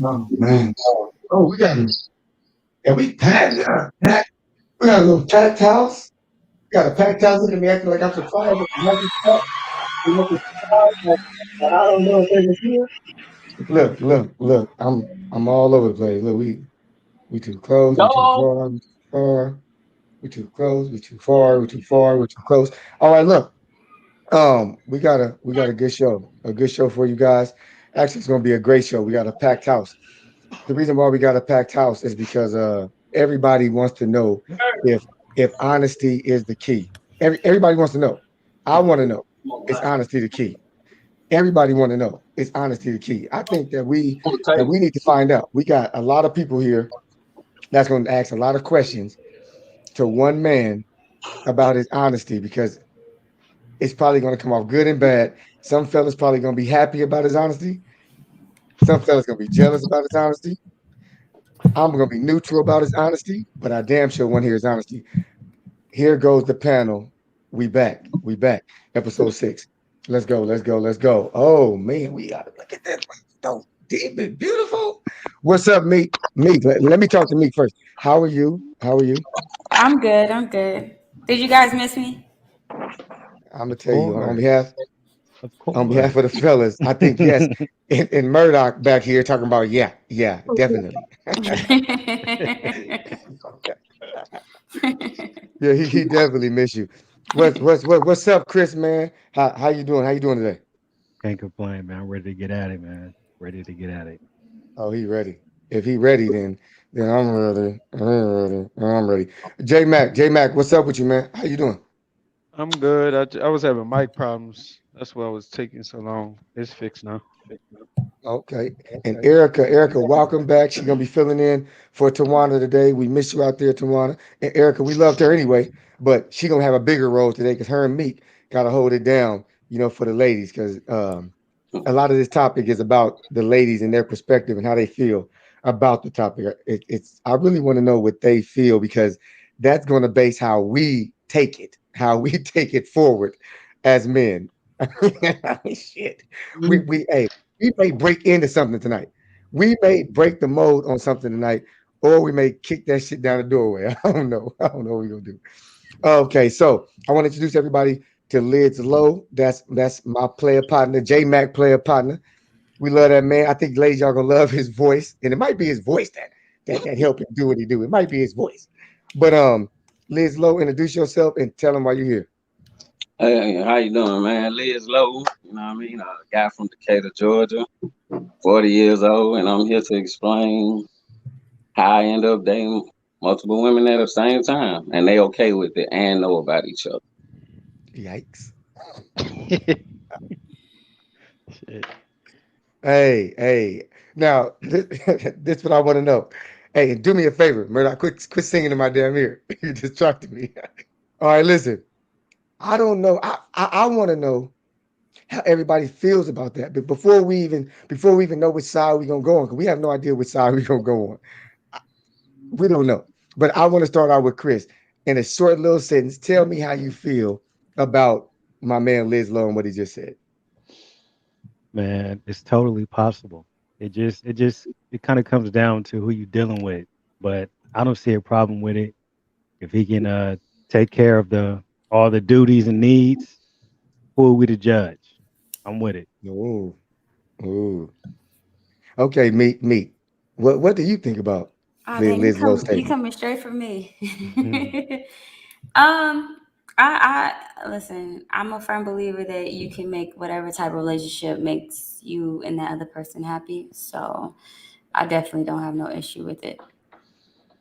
Oh man. Oh, we got and we packed. We got a little packed house. We got a packed house. Look at me acting like I'm surprised at the lucky stuff. We look surprised that I don't know if they was here. Look. I'm all over the place. Look, we too close. We too Yo, far. We too far. We too close. We too far. We too far. We too close. All right, look. We got a good show. A good show for you guys. Actually, it's gonna be a great show. We got a packed house. The reason why we got a packed house is because everybody wants to know if if honesty is the key. Everybody wants to know. I want to know. Is honesty the key? Everybody want to know. Is honesty the key? I think that we need to find out. We got a lot of people here that's going to ask a lot of questions to one man about his honesty because it's probably going to come off good and bad. Some fellas probably going to be happy about his honesty. Some fellas going to be jealous about his honesty. I'm gonna be neutral about his honesty, but I damn sure want to hear his honesty. Here goes the panel. We back. We back. Episode 6. Let's go. Let's go. Let's go. Oh man, we gotta look at that. So deep and beautiful. What's up, Meek? Meek, let me talk to Meek first. How are you? How are you? I'm good. I'm good. Did you guys miss me? I'm gonna Of tell you course. Of on behalf of course. the fellas. I think yes. And Murdoch back here talking about yeah, definitely. Yeah, he definitely miss you. What's up, Chris, man? How you doing? How you doing today? Can't complain, man. I'm ready to get at it, man. Ready to get at it. Oh, he ready. If he ready, then I'm ready. I'm ready. I'm ready. J Mac, what's up with you, man? How you doing? I'm good. I was having mic problems. That's why it was taking so long. It's fixed now. Okay. And Erica, welcome back. She's gonna be filling in for Tawana today. We miss you out there, Tawana. And Erica, we loved her anyway, but she gonna have a bigger role today because her and Meek gotta hold it down, for the ladies, because a lot of this topic is about the ladies and their perspective and how they feel about the topic. It's I really want to know what they feel because that's going to base how we take it, how we take it forward as men. Shit, hey, we may break into something tonight. We may break the mold on something tonight, or we may kick that shit down the doorway. I don't know. I don't know what we're gonna do. Okay, so I want to introduce everybody to Lidz Low. That's my player partner, J Mac player partner. We love that man. I think ladies y'all gonna love his voice, and it might be his voice that help him do what he do. It might be his voice. But Lidz Low, introduce yourself and tell him why you're here. hey, how you doing, man? Liz Lowe, you know what I mean? A guy from Decatur, Georgia, 40 years old, and I'm here to explain how I end up dating multiple women at the same time, and they okay with it and know about each other. Yikes. Shit. Hey. Now this what I want to know. Hey, do me a favor, Murdoch. Quit singing in my damn ear. You distracted me. All right, listen. I don't know. I want to know how everybody feels about that. But before we even know which side we're gonna go on, because we have no idea which side we're gonna go on. We don't know. But I want to start out with Chris. In a short little sentence, tell me how you feel about my man Liz Lowe and what he just said. Man, it's totally possible. It kind of comes down to who you're dealing with. But I don't see a problem with it if he can take care of the all the duties and needs. Who are we to judge? I'm with it. Ooh, ooh. Okay, meet. What do you think about Oh dang, Liz Lowe's you statement? coming straight for me. Mhm. I listen. I'm a firm believer that you can make whatever type of relationship makes you and that other person happy. So I definitely don't have no issue with it.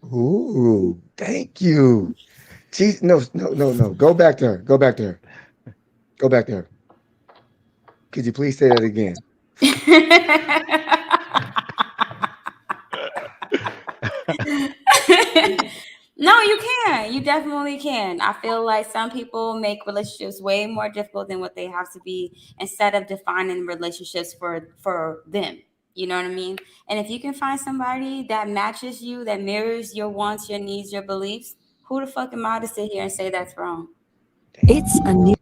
Ooh, thank you. She's no. Go back to her. Go back to her. Go back to her. Could you please say that again? No, you can. You definitely can. I feel like some people make relationships way more difficult than what they have to be instead of defining relationships for them. You know what I mean? And if you can find somebody that matches you, that mirrors your wants, your needs, your beliefs, who the fuck am I to sit here and say that's wrong? Damn, girl.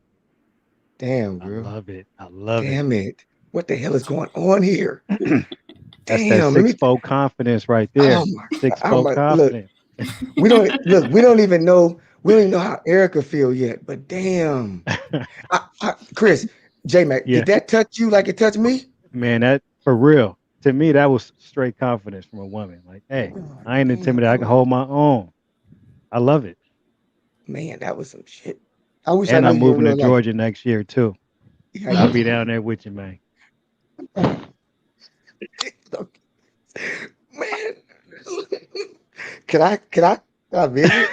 Damn, I girl. love it. I love it. Damn it. What the hell is going on here? That's that Damn. Let me. six-fold confidence right Oh there. my God. I'm Six-fold like, look. confidence. We don't look. We don't even know. We don't even know how Erica feel yet. But damn, Chris, J Mac, did Yeah, that touch you like it touched me? man, that for real. To me, that was straight confidence from a woman. Like, hey, Oh, I ain't damn, intimidated. I can hold my own. I love it. man, that was some shit. I wish I And knew I'm you in moving to real life. Georgia next year too. Yeah, I'll you. be down there with you, man. Man, can I visit?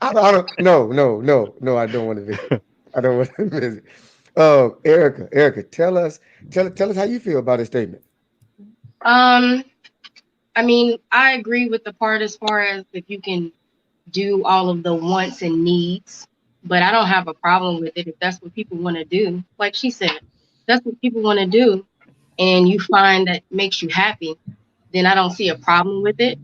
I don't. No. I don't want to visit. I don't want to visit. Erica, tell us how you feel about this statement. Um, I mean, I agree with the part as far as if you can do all of the wants and needs, but I don't have a problem with it if that's what people want to do. Like she said, that's what people want to do, and you find that makes you happy, then I don't see a problem with it.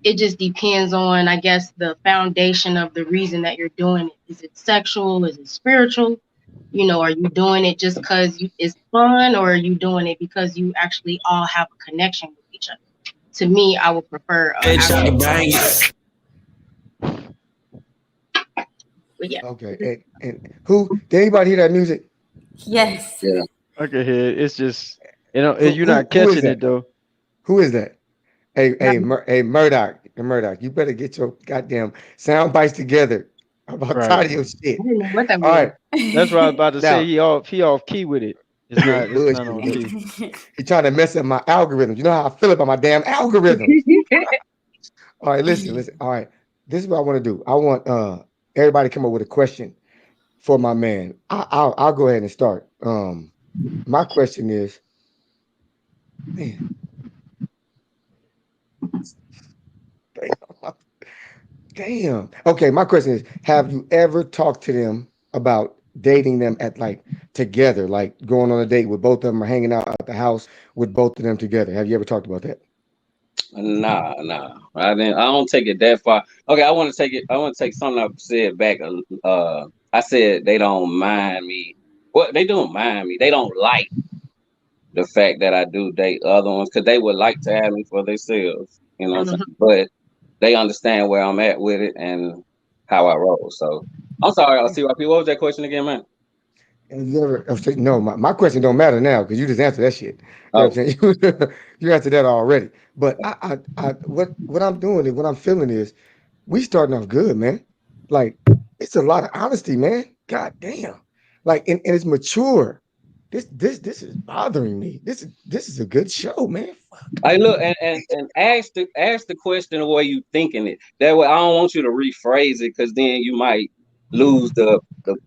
It just depends on, I guess, the foundation of the reason that you're doing it. Is it sexual? Is it spiritual? Are you doing it just because it's fun, or are you doing it because you actually all have a connection with each other? To me, I would prefer actual. But yeah. Okay, and who did anybody hear that music? Yes. Yeah. I can hear it. It's just Who you're who not who is catching it that? though. Who is that? That, Hey, Murdoch, you better get your goddamn sound bites together. I'm about Right. tired of your I shit. didn't know what that All was. right, That's what I was about to say. now He off key with it. you're It's not bullshit. on key. He trying to mess up my algorithms. You know how I feel about my damn algorithms. All right, listen. All right, this is what I want to do. I want everybody to come up with a question for my man. I'll go ahead and start. My question is, man, damn. Damn. Okay, my question is, have you ever talked to them about dating them at like together, like going on a date with both of them or hanging out at the house with both of them together? Have you ever talked about that? Nah. I didn't. I don't take it that far. Okay, I want to take it. I want to take something I said back. I said they don't mind me. What they don't mind me. They don't like the fact that I do date other ones because they would like to have me for themselves. You know what I'm Mhm. saying? But they understand where I'm at with it and how I roll. So I'm sorry, I'll C.Y.P. What was that question again, man? And you ever no, my question don't matter now because you just answered that shit. You know what Oh, I'm saying? You answered that already. But what I'm doing and what I'm feeling is we starting off good, man. Like it's a lot of honesty, man. God damn. Like and it's mature. This is bothering me. This is a good show, man. hey, look, and ask the question the way you thinking it. That way, I don't want you to rephrase it because then you might lose the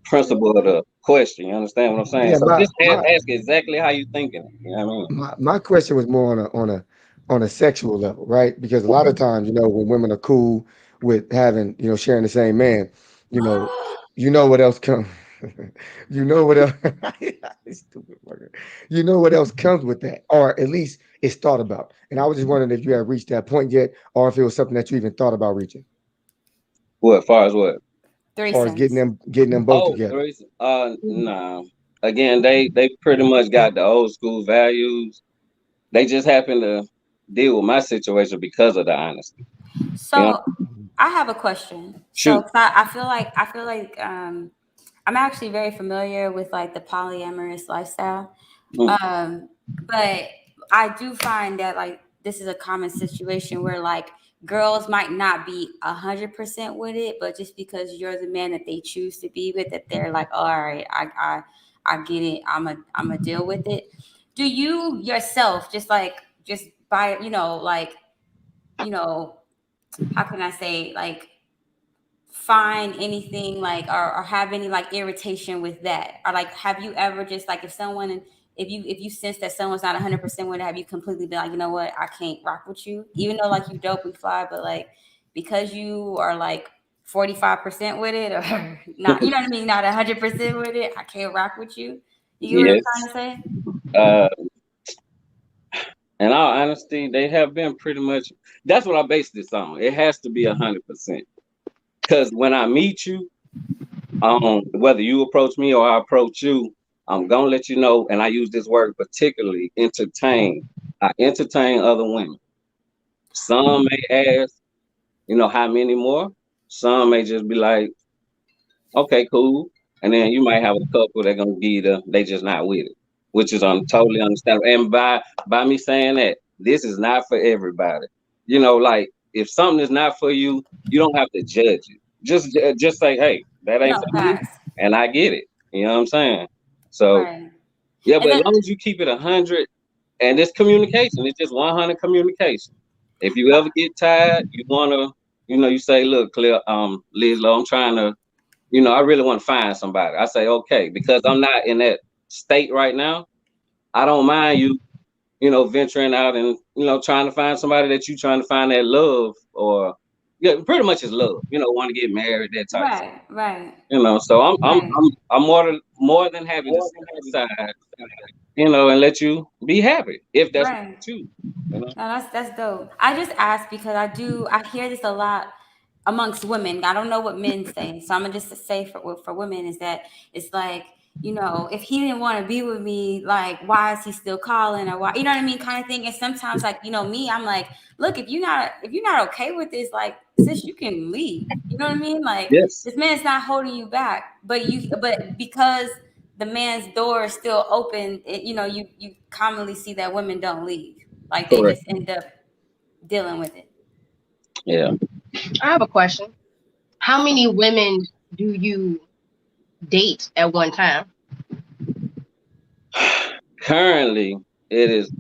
principle of the question. You understand what I'm saying? Yeah, So my just my ask exactly how you thinking it. You know what I mean? my question was more on a sexual level, right? Because a lot of times, when women are cool with having, sharing the same man, you know, what else comes. You know what else? Stupid fucker. You know what else comes with that, or at least it's thought about. And I was just wondering if you had reached that point yet, or if it was something that you even thought about reaching, What, far as what? as far as getting Threesomes. them both Oh, together. nah. again, they pretty much got the old school values. They just happen to deal with my situation because of the honesty. You know, So I have a question. So shoot. 'cause I feel like I'm actually very familiar with like the polyamorous lifestyle. Mm. But I do find that like this is a common situation where like girls might not be 100% with it, but just because you're the man that they choose to be with, that they're like, all right, I get it. I'm a deal with it. Do you yourself just by like you know how can I say like find anything like or have any like irritation with that, or like have you ever just like if you sense that someone's not 100% with it, have you completely been like, you know what, I can't rock with you even though like you dope, we fly, but like because you are like 45% with it or not, you know what I mean, not 100% with it, I can't rock with you. You get what I'm Yes. trying to say? Uh, in all honesty, they have been pretty much. That's what I based this on. It has to be 100%. Because when I meet you, whether you approach me or I approach you, I'm gonna let you know. And I use this word particularly, entertain. I entertain other women. Some may ask, how many more? Some may just be like, okay, cool. And then you might have a couple that gonna give they just not with it, which is totally understandable. And by me saying that, this is not for everybody. Like if something is not for you, you don't have to judge it. Just say, hey, that ain't No, for me, facts. and I get it. You know what I'm saying? So Right. yeah, And but as then long as you keep it 100, and it's communication, it's just 100 communication. If you ever get tired, you wanna, you say, look, Claire, Liz, I'm trying to I really want to find somebody. I say, okay, because I'm not in that state right now. I don't mind you, venturing out and, trying to find somebody that you trying to find that love or, yeah, pretty much is love, want to get married, that type of stuff. right, right, So right, I'm more than happy to step aside, and let you be happy if that's what right. you choose, No, that's dope. I just asked because I hear this a lot amongst women. I don't know what men say, so I'm gonna just say for women is that it's like, if he didn't want to be with me, like why is he still calling, or why, you know what I mean, kind of thing. And sometimes like me, I'm like, look, if you're not okay with this, like sis, you can leave. You know what I mean? Like Yes, this man's not holding you back, but because the man's door is still open, you commonly see that women don't leave, like they correct. just end up dealing with it. Yeah. I have a question. How many women do you date at one time? Currently, it's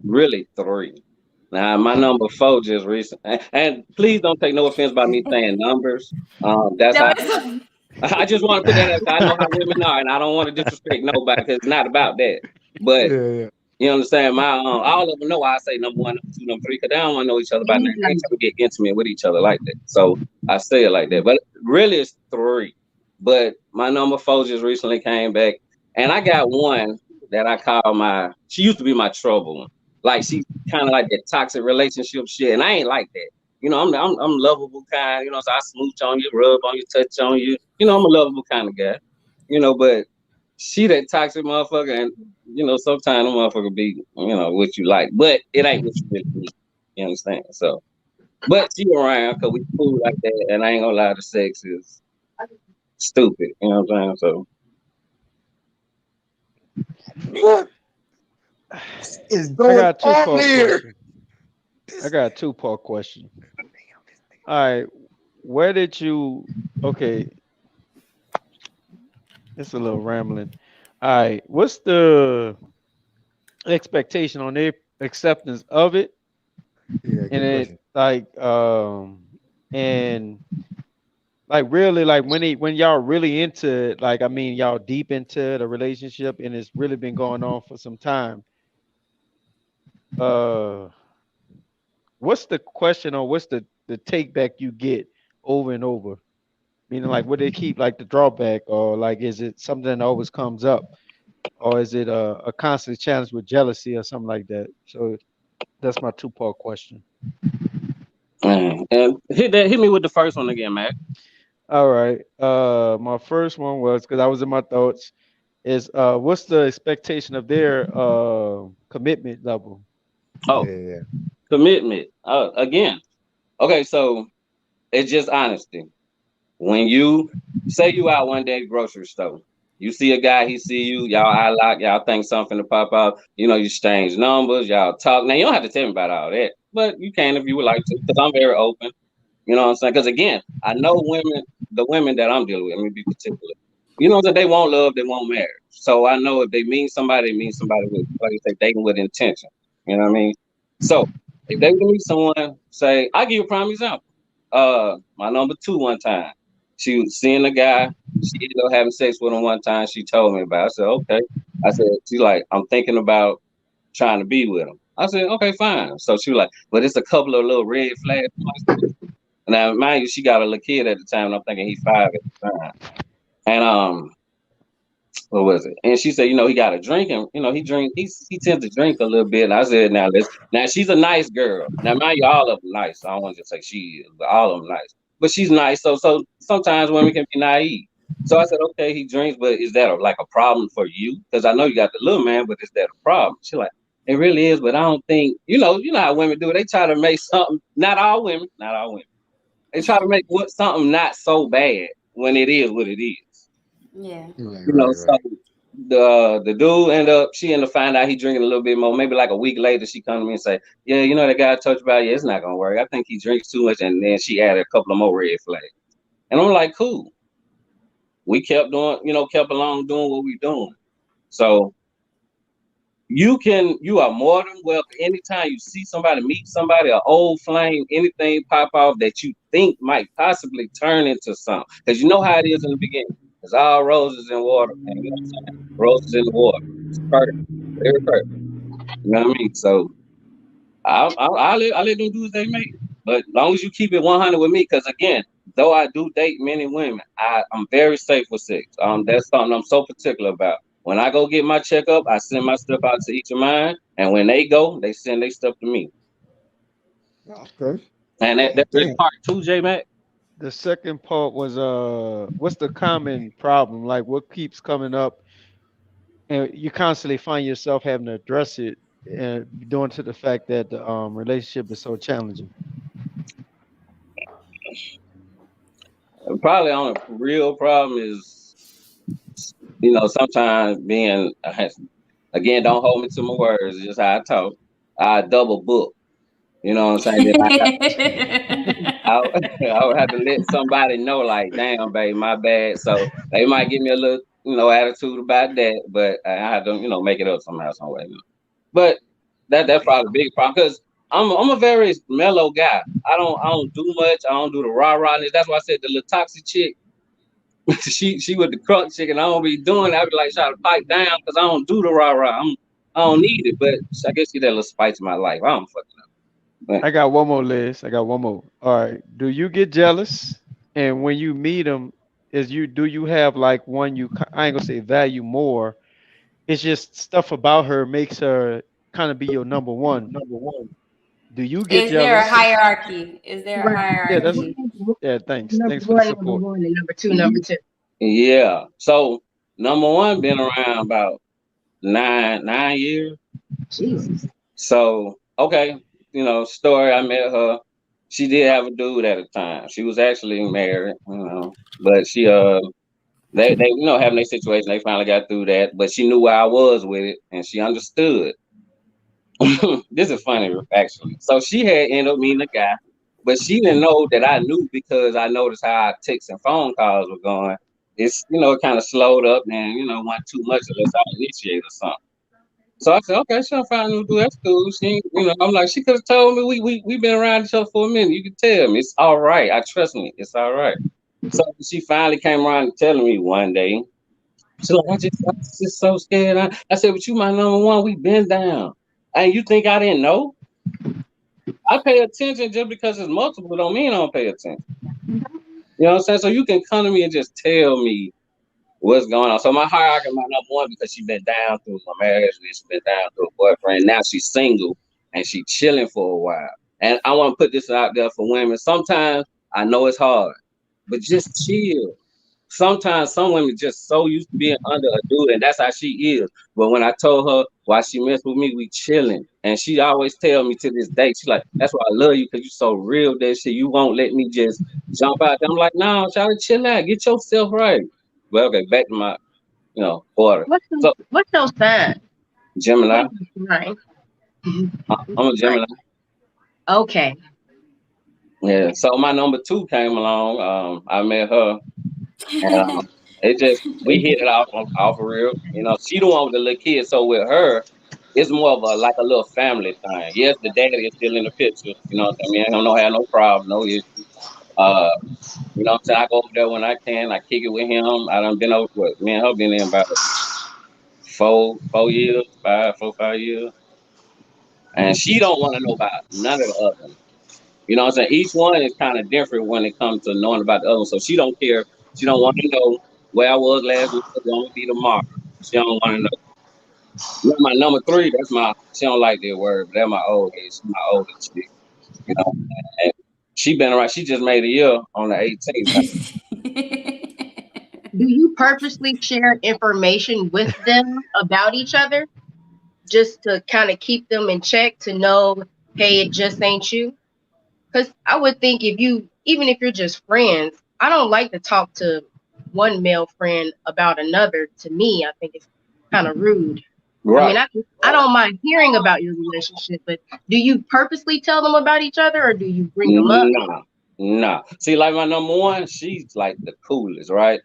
really three. Now, my number four just recent, and please don't take no offense by me saying numbers. That's No, how it's I just want to put that out there. I know how women are, and I don't want to disrespect nobody because it's not about that. But Yeah, yeah. you understand? My all of them know I say number one, number two, number three, because they don't want to know each other by name. They ain't trying to get intimate with each other like that. So I say it like that. But really, it's three. But my number four just recently came back, and I got one that I call my. She used to be my trouble one. Like she's kind of like that toxic relationship shit, and I ain't like that. I'm lovable kind. So I smooch on you, rub on you, touch on you. I'm a lovable kind of guy. But she that toxic motherfucker, and sometimes the motherfucker be, what you like, but it ain't what you really need. You understand? So, but she around because we cool like that, and I ain't gonna lie, the sex is stupid. You know what I'm saying? So, What is I going got a on two-part here? question. I This got a two-part question. All right, where did you? Okay, it's a little rambling. All right, what's the expectation on their acceptance of it? yeah, And good it question. and like really like when y'all really into it, like I mean y'all deep into the relationship and it's really been going on for some time. Uh, what's the question or what's the take back you get over and over? Meaning like would they keep like the drawback or like is it something that always comes up or is it a constant challenge with jealousy or something like that? So that's my two-part question. and hit me with the first one again, Mac. All right. My first one was because I was in my thoughts. is what's the expectation of their commitment level? Oh, Yeah. commitment. Again. Okay, so it's just honesty. When you say you out one day grocery store, you see a guy, he see you, y'all eye lock, y'all think something to pop out, you exchange numbers, y'all talk. Now you don't have to tell me about all that, but you can if you would like to, because I'm very open. You know what I'm saying? Because again, I know women, the women that I'm dealing with, let me be particular. You know that they want love, they want marriage. So I know if they mean somebody with, like you say, dating with intention. You know what I mean? So if they meet someone, say, I give you a prime example. My number two one time, she was seeing a guy, she ended up having sex with him one time. She told me about it. I said, okay. I said, she's like, I'm thinking about trying to be with him. I said, okay, fine. So she was like, but it's a couple of little red flags. Now, mind you, she got a little kid at the time, and I'm thinking he's 5 at the time. And what was it? And she said, he got a drink, and he tends to drink a little bit. And I said, now she's a nice girl. Now, mind you, all of them nice. I don't want to just say she is, but all of them nice. But she's nice, so sometimes women can be naive. So I said, okay, he drinks, but is that like a problem for you? Because I know you got the little man, but is that a problem? She's like, it really is, but I don't think, you know how women do. They try to make something. Not all women. They try to make something not so bad when it is what it is. Yeah. Right, So right, the dude she ended up find out he drinking a little bit more. Maybe like a week later, she come to me and say, "Yeah, that guy I told you about. Yeah, it's not gonna work. I think he drinks too much." And then she added a couple of more red flags. And I'm like, "Cool." We kept doing, kept along doing what we doing. So you are more than welcome. Anytime you see somebody, meet somebody, an old flame, anything pop off that you think might possibly turn into something. Because you know how it is in the beginning. It's all roses and water, man. You know what I'm saying? Roses in the water. It's perfect. Very perfect. You know what I mean? So I let them do as they make. But as long as you keep it 100 with me, because again, though I do date men and women, I'm very safe with sex. That's something I'm so particular about. When I go get my checkup, I send my stuff out to each of mine, and when they go, they send their stuff to me. right. Okay. And that's really Damn. part two, J Mac. The second part was what's the common problem? Like what keeps coming up and you constantly find yourself having to address it and due to the fact that the relationship is so challenging. Probably on a real problem is, sometimes being again, don't hold me to my words, it's just how I talk. I double book. You know what I'm saying? Then I I would have to let somebody know, like, damn, babe, my bad. So they might give me a little, attitude about that, but I have to, make it up somehow, some way. But that's probably a big problem because I'm a very mellow guy. I don't do much. I don't do the rah rah. That's why I said the little toxic chick. she with the crunk chick, and I don't be doing that. I be like trying to pipe down because I don't do the rah rah. I don't need it, but I guess get that little spice in my life. I don't fucking know. But I got one more, Liz. I got one more. All right. Do you get jealous? And when you meet them, do you have like one I ain't gonna say value more. It's just stuff about her makes her kind of be your number one. Do you get Is there a jealous? hierarchy? Is there a Right. Yeah, that's hierarchy? yeah. Thanks. Number Thanks for the one, number support. one, and number two, number two. yeah, so number one been around about 9 years. Jesus. So okay, story. I met her. She did have a dude at the time. She was actually married, but they having their situation. They finally got through that, but she knew where I was with it, and she understood. This is funny, actually. So she had ended up meeting a guy, but she didn't know that I knew because I noticed how our texts and phone calls were going. It's it kind of slowed up, and wasn't too much unless I initiate or something. So I said, okay, she'll find a new dude. That's cool. She, I'm like, she could have told me we been around each other for a minute. You can tell me it's all right. I trust me. It's all right. So she finally came around and telling me one day. She's like, I'm just so scared. I said, but you my number one. We been down. And you think I didn't know? I pay attention just because it's multiple don't mean I don't pay attention. You know what I'm saying? So you can come to me and just tell me what's going on. So my hierarchy, my number one, because she been down through my marriage and she been down through a boyfriend. Now she's single and she chilling for a while. And I want to put this out there for women. Sometimes I know it's hard, but just chill. sometimes some women just so used to being under a dude, and that's how she is. But when I told her why she messed with me, we chilling, and she always tell me to this day, she like, "That's why I love you, because you so real. That shit, you won't let me just jump out there." I'm like, "No, try to chill out, get yourself right." Well, okay, back to my order. So What's your sign? Gemini, What's your sign? I'm a Right. Gemini. Okay. Yeah. So my number two came along. I met her. It just we hit it off for real. She the one with the little kid. So with her, it's more of a like a little family thing. Yes, the daddy is still in the picture. You know what I mean? I don't have no problem, no issue. Uh, what I'm saying? I go over there when I can. I kick it with him. I done been over with me and her been in about 4 years, 5 4 5 years, and she don't want to know about none of the other ones. You know what I'm saying? Each one is kind of different when it comes to knowing about the other one. So she don't care. She don't want to know where I was last week. Where I'm gonna be tomorrow. She don't want to know. My number three, that's my. She don't like that word, but that's my old age. She's my oldest chick. You know, and she been around. She just made a year on the 18th. Do you purposely share information with them about each other just to kind of keep them in check to know, hey, it just ain't you? Because I would think even if you're just friends, I don't like to talk to one male friend about another. To me, I think it's kind of rude. I mean, Right. I don't mind hearing about your relationship, but do you purposely tell them about each other or do you bring them up? Nah, nah. See, like my number one, she's like the coolest, right?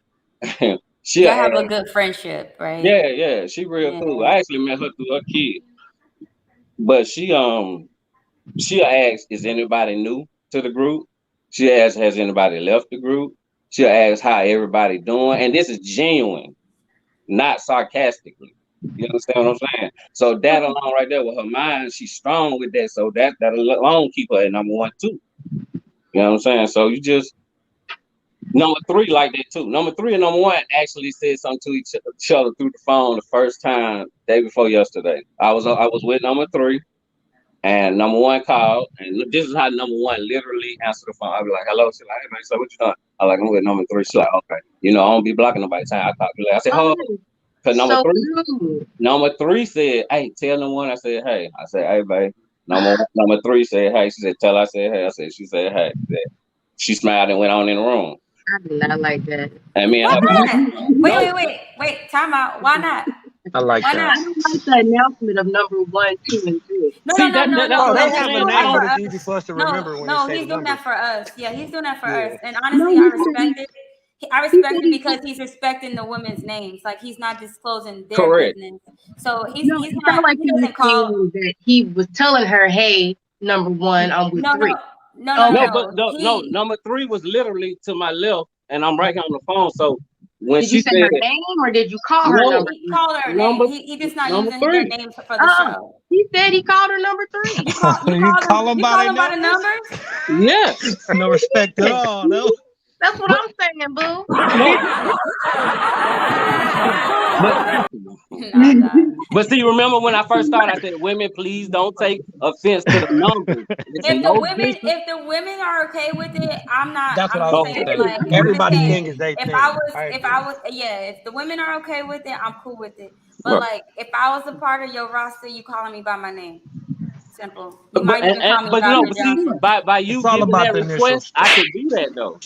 She'll Y'all have a ask. good friendship, right? Yeah, yeah. She real Yeah. cool. I actually met her through her kid, but she'll ask, "Is anybody new to the group?" She'll ask, "Has anybody left the group?" She'll ask, "How everybody doing?" And this is genuine, not sarcastically. You understand what I'm saying? So that alone right there with her mind, she's strong with that. So that alone keep her at number one too. You know what I'm saying? So you just number three like that too. Number three and number one actually said something to each other through the phone the first time day before yesterday. I was with number three. And number one called, and look, this is how number one literally answered the phone. I'll be like, "Hello." She's like, "Hey man, so what you doing?" I'm like, "I'm with number three." She's like, "Okay." I don't be blocking nobody time. I talk to her. I said, "Oh," Oh, because so cute. number three said, "Hey, tell number one." I said, "Hey." I said, "Hey, babe." Number three said, "Hey." She said, "Tell." I said, "Hey." I said, she said, "Hey." She smiled and went on in the room. I do not like that. And me and Why her not? Wait, no, wait, wait, wait. Time out. Why not? I like Why that. not? I don't like the announcement of number one, two, and three. No, no, see no, no, that's no, Oh, what no. they I'm He's have a saying. doing I that name, for don't. but it's us. easy for us to No, remember when they no, say the he's doing that number. for us. Yeah, he's doing that for us. Yeah. And No, honestly, I he said respect it. I he respect said it he because he's respecting the women's names. Like he's not disclosing their Correct. business. So no. he's It not. sounded like He he was doesn't call. saying that he was telling her, "Hey, number one, I'm with No, no, three." no, no, No, Okay. but no. no, number three was literally to my left, and I'm right here on the phone. So when Did you she say said her name or did you call her no, number He three? called her name. number He just not number using their three. names for the Oh, show. he said he called her number three. You call them You by call their them by the numbers? numbers? Yes. No respect at Yeah. all, no. That's what But I'm saying, boo. no, but Nah, dog. but see, remember when I first started, I said, "Women, please don't take offense to the numbers. It's no disrespect." If the women are okay with it, I'm not. That's what I'm I was just gonna Okay. saying, say. like, I'm just Everybody saying, thing is their thing. I if agree. I was, yeah, if the women are okay with it, I'm cool with it. But Right. like, if I was a part of your roster, you calling me by my name. Simple. You But might even call me but Dr. but see, Yeah. Johnson. by It's you all giving about that the initial request, I stuff. could do that though.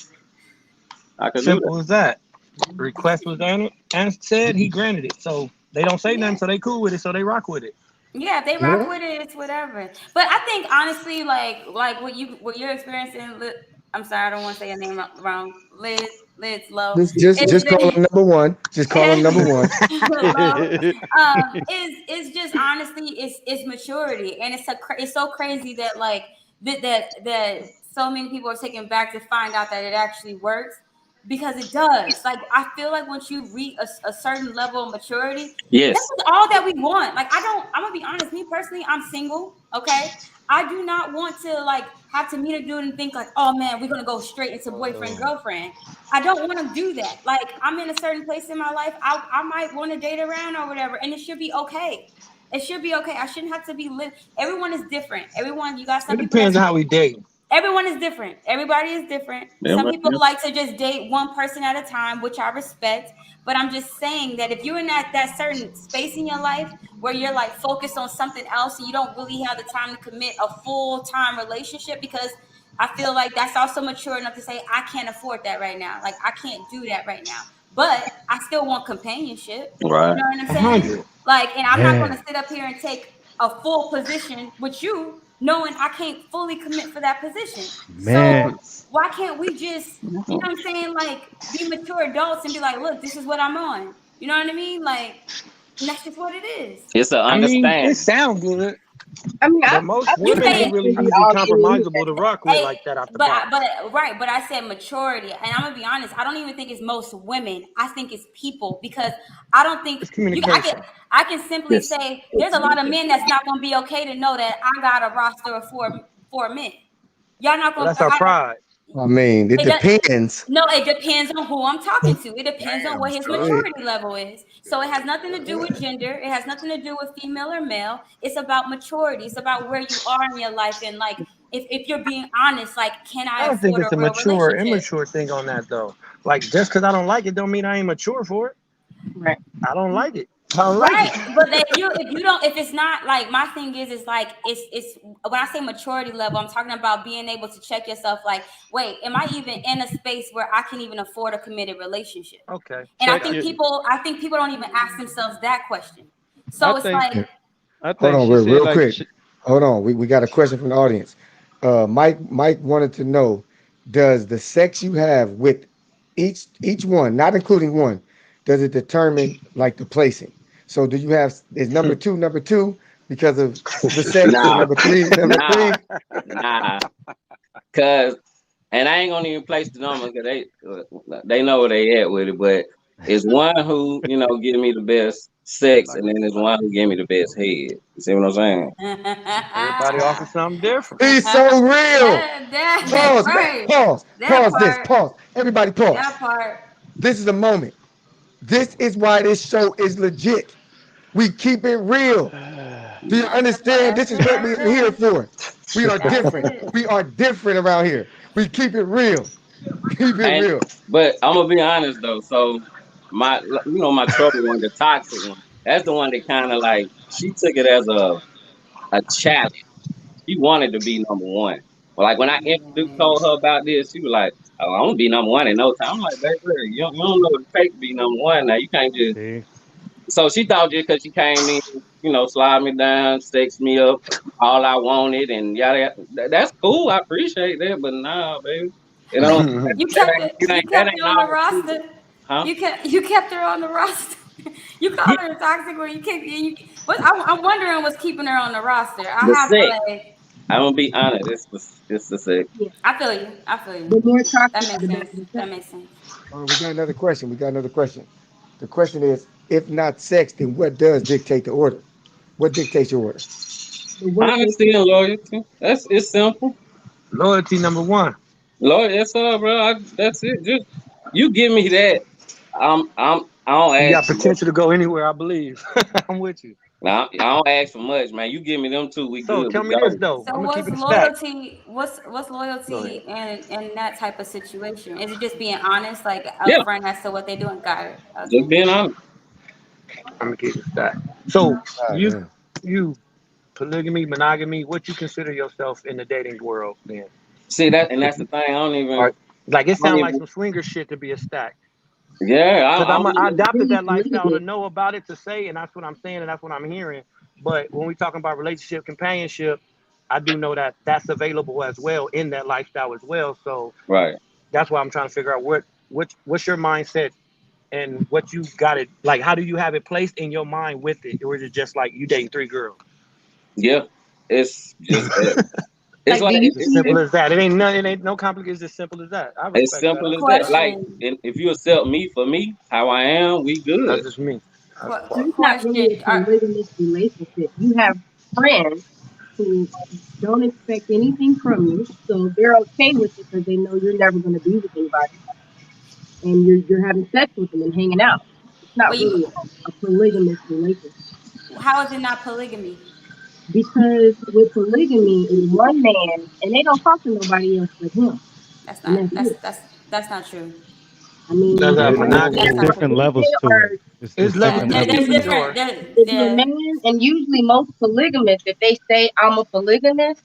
I could do that. Simple as that. Request was and said he granted it. So they don't say nothing, Yeah. so they cool with it, so they rock with it. Yeah, if they rock Yeah. with it, it's whatever. But I think honestly, like what you're experiencing. I'm sorry, I don't want to say your name wrong. Liz Low. Just call It's him number one. Just call him number one. low. Is just honestly, it's maturity, and it's so crazy that like that so many people are taken back to find out that it actually works because it does. Like I feel like once you reach a certain level of maturity, this Yes. is all that we want. Like I don't. I'm gonna be honest. Me personally, I'm single. Okay, I do not want to like have to meet a dude and think like, oh man, we're gonna go straight into boyfriend girlfriend. I don't want to do that. Like I'm in a certain place in my life. I might want to date around or whatever, and it should be okay. It should be okay. I shouldn't have to be live. Everyone is different. Everyone, you got It some people depends that's on how we date. Everyone is different. Everybody is different. Yeah, Some but people like to just date one person at a time, which I respect. But I'm just saying that if you're in that certain space in your life where you're like focused on something else and you don't really have the time to commit a full-time relationship, because I feel like that's also mature enough to say, I can't afford that right now. Like, I can't do that right now. But I still want companionship. You right. know what I'm saying? 100. Like, and I'm not going to Man, sit up here and take a full position with you, knowing I can't fully commit for that position. So man, why can't we just, you know what I'm saying? Like, be mature adults and be like, look, this is what I'm on. You know what I mean? Like, and that's just what it is. It's an I mean, it understanding. sounds good, I mean, but most I You think women say ain't it, really we easy all agree compromisable to rock with hey, like that out the box. right, but I said maturity, and I'm gonna be honest. I don't even think it's most women. I think it's people, because I don't think It's you. communication. I can simply say there's a lot of men that's not gonna be okay to know that I got a roster of four men. Y'all not But gonna. that's our pride. I mean, it It does, depends. no, it depends on who I'm talking to. It depends on Damn, what his son. maturity level is. So it has nothing to do with gender. It has nothing to do with female or male. It's about maturity. It's about where you are in your life. And like, if you're being honest, like, can I I don't think afford it's a a real mature, relationship? immature thing on that though. Like just because I don't like it, don't mean I ain't mature for it. right. I don't like it. I don't like Right. it. But if you don't, if it's not, like, my thing is like, it's when I say maturity level, I'm talking about being able to check yourself, like, wait, am I even in a space where I can even afford a committed relationship? Okay, And I Check think got your. you. people don't even ask themselves that question. I So it's think. like, I Hold think on, she real, said real like. quick. Hold on. We got a question from the audience. Mike wanted to know, does the sex you have with each one, not including one, does it determine like the placing? So do you have, is number two because of the sex? Is Nah, number three number nah, three? nah. Cause, and I ain't gonna even place the number because they know where they at with it. But it's one who give me the best sex, Like and then there's one who give me the best head. You see what I'm saying? everybody offers something different. He's so real. that Pause, right, that pause this, part, pause. Everybody pause. that part. This is a moment. This is why this show is legit. We keep it real. Do you understand? This is what we are here That's it. for. We are That's different. it. We are different around here. We keep it real. Keep it And real. but I'm gonna be honest though. So my trouble one, the toxic one, that's the one that kind of like she took it as a challenge. She wanted to be number one. But like when I told her about this, she was like, "Oh, I'm gonna be number one in no time." I'm like, "Baby, you don't know what it takes to be number one. Now you can't just." see, So she thought just because she came in, slide me down, sex me up, all I wanted, and yada yada. That's cool. I appreciate that, but nah, baby, you know You that kept ain't it. it You ain't that kept ain't her on the all it is, roster. huh? You kept her on the roster. You called her toxic when you kept. But I'm wondering what's keeping her on the roster. I The have sex. like. I'm gonna be honest. It's the sex. Yeah. I feel you. I feel The you. more That toxic, makes the better sense. the That sex. makes sense. We got another question. We got another question. The question is, if not sex, then what does dictate the order? What dictates your order? The work Honesty ethic. and loyalty. It's simple. Loyalty number one. Loyalty. That's all, bro. That's it. Just you give me that. I don't You ask got for much. potential to go anywhere, I believe. I'm with you. Now, I don't ask for much, man. You give me them two, we So good. We tell me this go. though. So I'm gonna keep what's it a stack. loyalty? What's Go ahead. loyalty in that type of situation? Is it just being honest, like Yeah, upfront as to what they're doing? Got it. just Okay. being honest. I'm gonna keep it a stack. So God you damn. you polygamy, monogamy, what you consider yourself in the dating world then? See that, and If that's the you thing. are like it I don't sounds like even. some swinger shit to be a stack. Yeah, Because I don't I even. adopted Really that lifestyle to polygamous. know about it to say, and that's what I'm saying, and that's what I'm hearing. But when we talking about relationship companionship, I do know that that's available as well in that lifestyle as well. So Right. that's why I'm trying to figure out what's your mindset and what you got it like. How do you have it placed in your mind with it, or is it just like you dating three girls? Yeah, it's just that. It's Like, like do you It's as see simple it? as that. It ain't none. It ain't no complicated. It's as simple as that. I it's respect that. simple I as respect that. that. Like, Question. and if you accept me for me, how I am, we good. That's just me. That's So part. it's not really Question. a polygamous relationship. You have friends who don't expect anything from you, so they're okay with it because they know you're never going to be with anybody, and you're having sex with them and hanging out. It's not Well, you. really a polygamous relationship. How is it not polygamy? Because with polygamy, it's one man, and they don't talk to nobody else but him, That's and not that's it. that's not true. I mean, Does Yeah, that That's it's not monogamy? true. different levels to it. It's It's levels different to There, it levels there's for to it. different. sure. if you're a There, man, and usually most polygamists, if they say I'm a polygamist,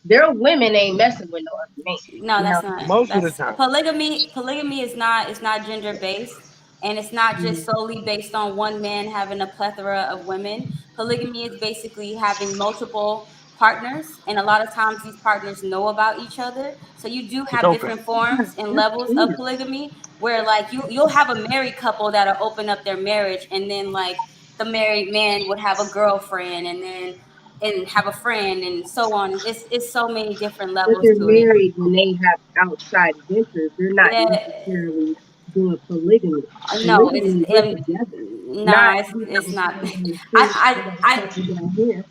their women ain't messing with no other man. no, You know, that's not. Most of the That's time. polygamy. Polygamy is not. It's not gender based, and it's not just mm, solely based on one man having a plethora of women. Polygamy is basically having multiple partners, and a lot of times these partners know about each other. So you do It's have open. different forms and that's levels of true. polygamy, where like you'll have a married couple that'll open up their marriage, and then like the married man would have a girlfriend, and have a friend and so on. It's so many different But levels they're to it. married when they have outside ventures. They're not Yeah, necessarily doing polygamy. no, it's Polygamy, they're together. Not nah, we it's not. have a I church, I got a I couple down here,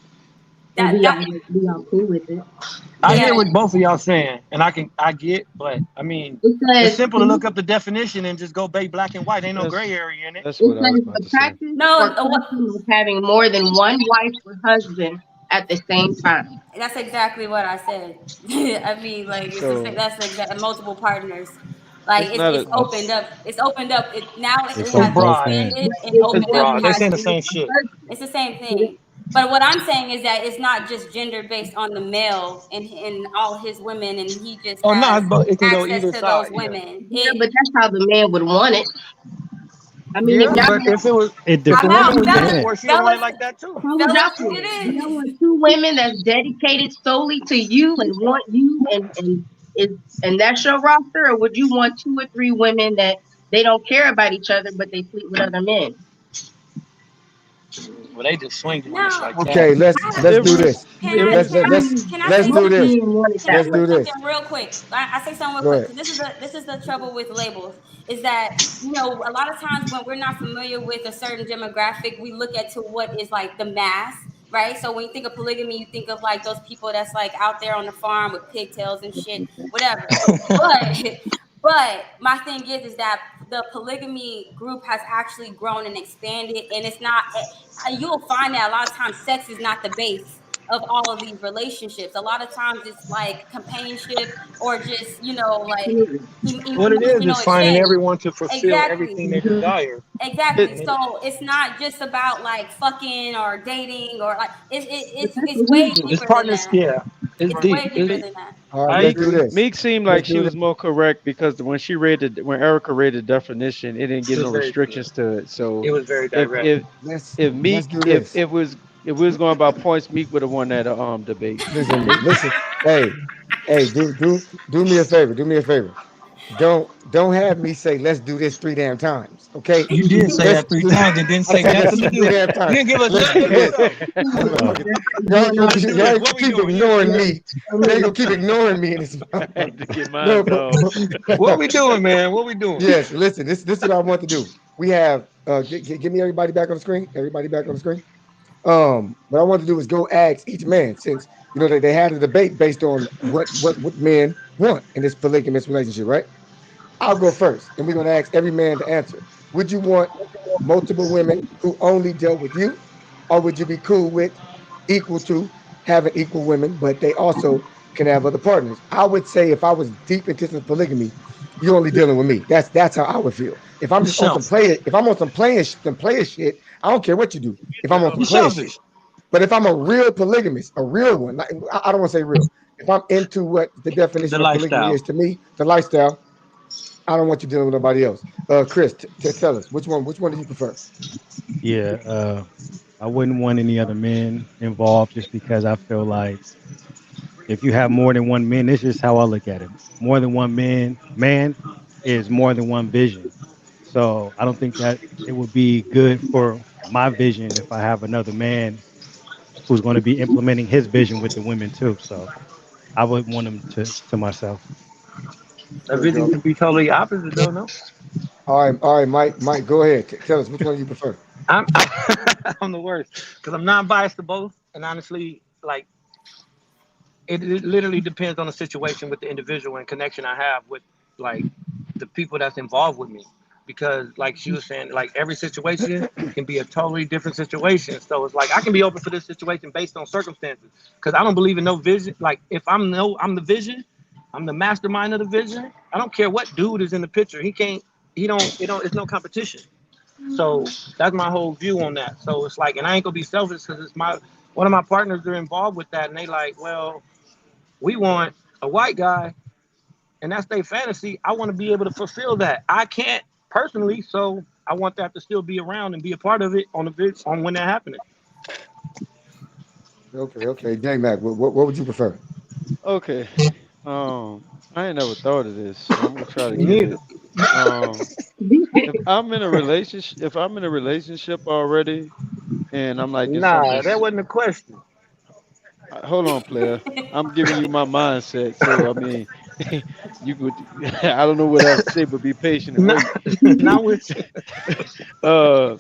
and that that we all cool with it. I yeah. hear what both of y'all saying, and I get, but I mean, It it's says simple to look up the definition and just go bait black and white. Ain't no That's gray area in it. that's it what I was says about the to say. practice or No, what custom of having more than one wife or husband at the same time. that's exactly what I said. I mean, like So that's exact multiple partners. Like it's not it's a opened up. It's opened up. It now It's it It's on has both broad. expanded ends. But and it's It's opened one up broad. They wife saying past. the and same a shit. husband. It's the same But thing. But what I'm saying is that it's not just gender based on the male and all his women, and he just Oh no, has it can go access either to those side. Yeah. women. yeah, but that's how the man would want it. I mean, if Yeah, y'all but had, It if the I'm woman out, it was fellas. desperate for depends. it, she'd want it Fellas, like that too. how would y'all fellas, feel? put it Do y'all in. want two women that's dedicated solely to you and want you and that's your roster, or would you want two or three women that they don't care about each other but they sleep with other men? Well, they just swinging when it's Now, like that. Okay, I let's if do Well, this. can if I Let's can let, I I let's mean, can I let's say do most something? this. men want it Can I that Let's say way. do this. something real quick? I say something real Go quick ahead. because this is the trouble with labels is that a lot of times when we're not familiar with a certain demographic, we look at to what is like the mass, right? So when you think of polygamy, you think of like those people that's like out there on the farm with pigtails and shit, whatever. But but my thing is that the polygamy group has actually grown and expanded, and it's not. You'll find that a lot of times sex is not the base of all of these relationships. A lot of times it's like companionship or just, like Absolutely. What it is emotional finding exchange. everyone to fulfill Exactly. everything they Mhm. desire. Exactly. it, And So it's not just about like fucking or dating or like But that's it's way illegal. it's deeper than partners. that. Yeah, it's It's deep. way deeper it than that. All right, I let's do Meek agree. this. Meek seemed Let's like she do was this. more correct because when Erica read the definition, it didn't It give was no very clear. restrictions to it. So It was very if direct. if if Let's Meek do this. if we was going about points, Meek would have won that debate. Listen. Hey, do me a favor. Do me a favor. Don't have me say let's do this three damn times. Okay? You did say Let's that three do. times and didn't I say said let's nothing do to it three do. damn You times. didn't give us Let's nothing do to do this. though. Motherfuckers, That's how you y'all want gonna to Let's keep, do y'all this. ain't What gonna we keep doing? Yeah, ignoring yeah. me. I They ain't mean, gonna keep ignoring me in this. I had to get mine No, off. What we doing, man? What we doing? yes. Listen, this is what I want to do. We have give me everybody back on the screen. Everybody back on the screen. What I want to do is go ask each man since they had a debate based on what men want in this polygamous relationship, right? I'll go first, and we're gonna ask every man to answer. Would you want multiple women who only deal with you, or would you be cool with equal to having equal women, but they also can have other partners? I would say if I was deep into some polygamy, you're only dealing with me. That's how I would feel. If I'm You just on some selfish. play, if I'm on some player shit, I don't care what you do. If I'm on You some player shit, selfish. but if I'm a real polygamist, a real one, like, I don't want to say real. If I'm into what the The definition of polygamy lifestyle. is to me, the lifestyle, I don't want you dealing with nobody else. Chris, tell us which one do you prefer? Yeah, I wouldn't want any other men involved just because I feel like if you have more than one man, this is how I look at it. More than one man is more than one vision. So I don't think that it would be good for my vision if I have another man who's going to be implementing his vision with the women too. So I would want them to myself. A There we vision go. could be totally opposite, though. No, All right, Mike, go ahead. Tell us which one you prefer. I'm I'm the worst because I'm non-biased to both, and honestly, like it literally depends on the situation with the individual and connection I have with like the people that's involved with me. because like she was saying, like every situation can be a totally different situation. So it's like I can be open for this situation based on circumstances because I don't believe in no vision. Like if I'm the vision, I'm the mastermind of the vision. I don't care what dude is in the picture. It's no competition. So that's my whole view on that. So it's like, and I ain't gonna be selfish because it's my one of my partners are involved with that, and they like, well, we want a white guy, and that's their fantasy. I want to be able to fulfill that. I can't personally, so I want that to still be around and be a part of it on the on when that happening. Okay, okay. J Mac, what would you prefer? Okay. I ain't never thought of this, so I'm gonna try to Me give neither. it. Um, if I'm in a relationship already, and I'm like in something Nah, that that's, wasn't a question. hold on, player. I'm giving you my mindset, so I mean, you could. I don't know what else to say, but be patient and Nah, wait. not with you. uh,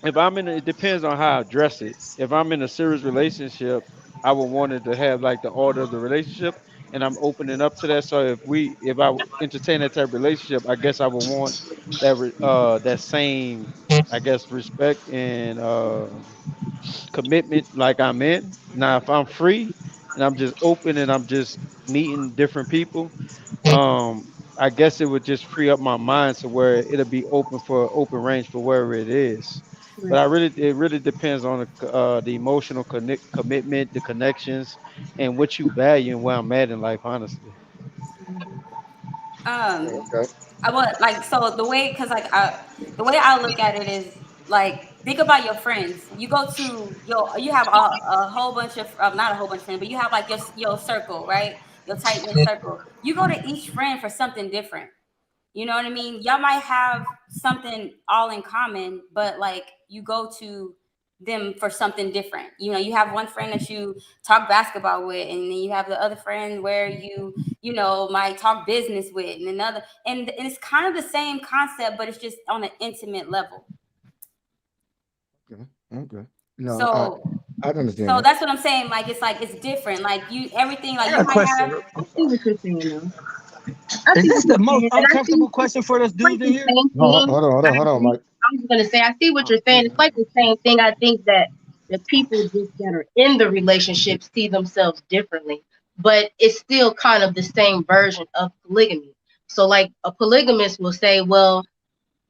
if it depends on how I address it. If I'm in a serious relationship, I would want it to have like the order of the relationship, and I'm opening up to that. So if I entertain that type of relationship, I guess I would want that same, I guess, respect and commitment like I'm in. Now, if I'm free and I'm just open and I'm just meeting different people, I guess it would just free up my mind to where it'll be open for open range for wherever it is. But it really depends on the emotional commitment, the connections, and what you value and where I'm at in life. Honestly, Um, Okay. I would like so the way because the way I look at it is like think about your friends. You go to you have a whole bunch of not a whole bunch of friends, but you have like your circle, right? Your tight knit circle. You go to each friend for something different. You know what I mean? Y'all might have something all in common, but like you go to them for something different. You know, you have one friend that you talk basketball with, and then you have the other friend where you know, might talk business with, and another, and it's kind of the same concept, but it's just on an intimate level. Okay. Okay. No, So, I understand so that. that's what I'm saying. Like it's different. Like you, everything. I Like got you a might question. have. I see what you're saying, though. I Is see this what the you're most saying, and I see uncomfortable question for us it's like dudes in the here? same No, thing. hold on, Mike. I was gonna say I see what you're saying. It's like the same thing. I think that the people just that are in the relationship see themselves differently, but it's still kind of the same version of polygamy. So like a polygamist will say, well,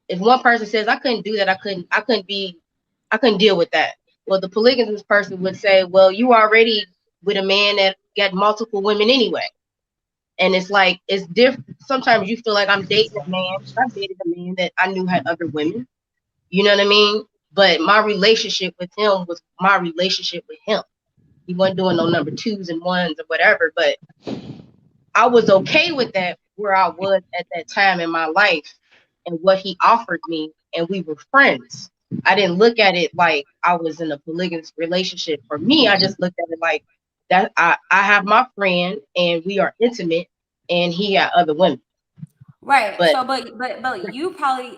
if one person says I couldn't do that, I couldn't deal with that. Well, the polygamous person would say, well, you already with a man that got multiple women anyway. And it's like it's different. Sometimes you feel like I'm dating a man. I've dated a man that I knew had other women. You know what I mean? But my relationship with him was my relationship with him. He wasn't doing no number twos and ones or whatever. But I was okay with that where I was at that time in my life and what he offered me, and we were friends. I didn't look at it like I was in a polygamous relationship. For me, I just looked at it like that I have my friend and we are intimate and he had other women. Right. But So, but you probably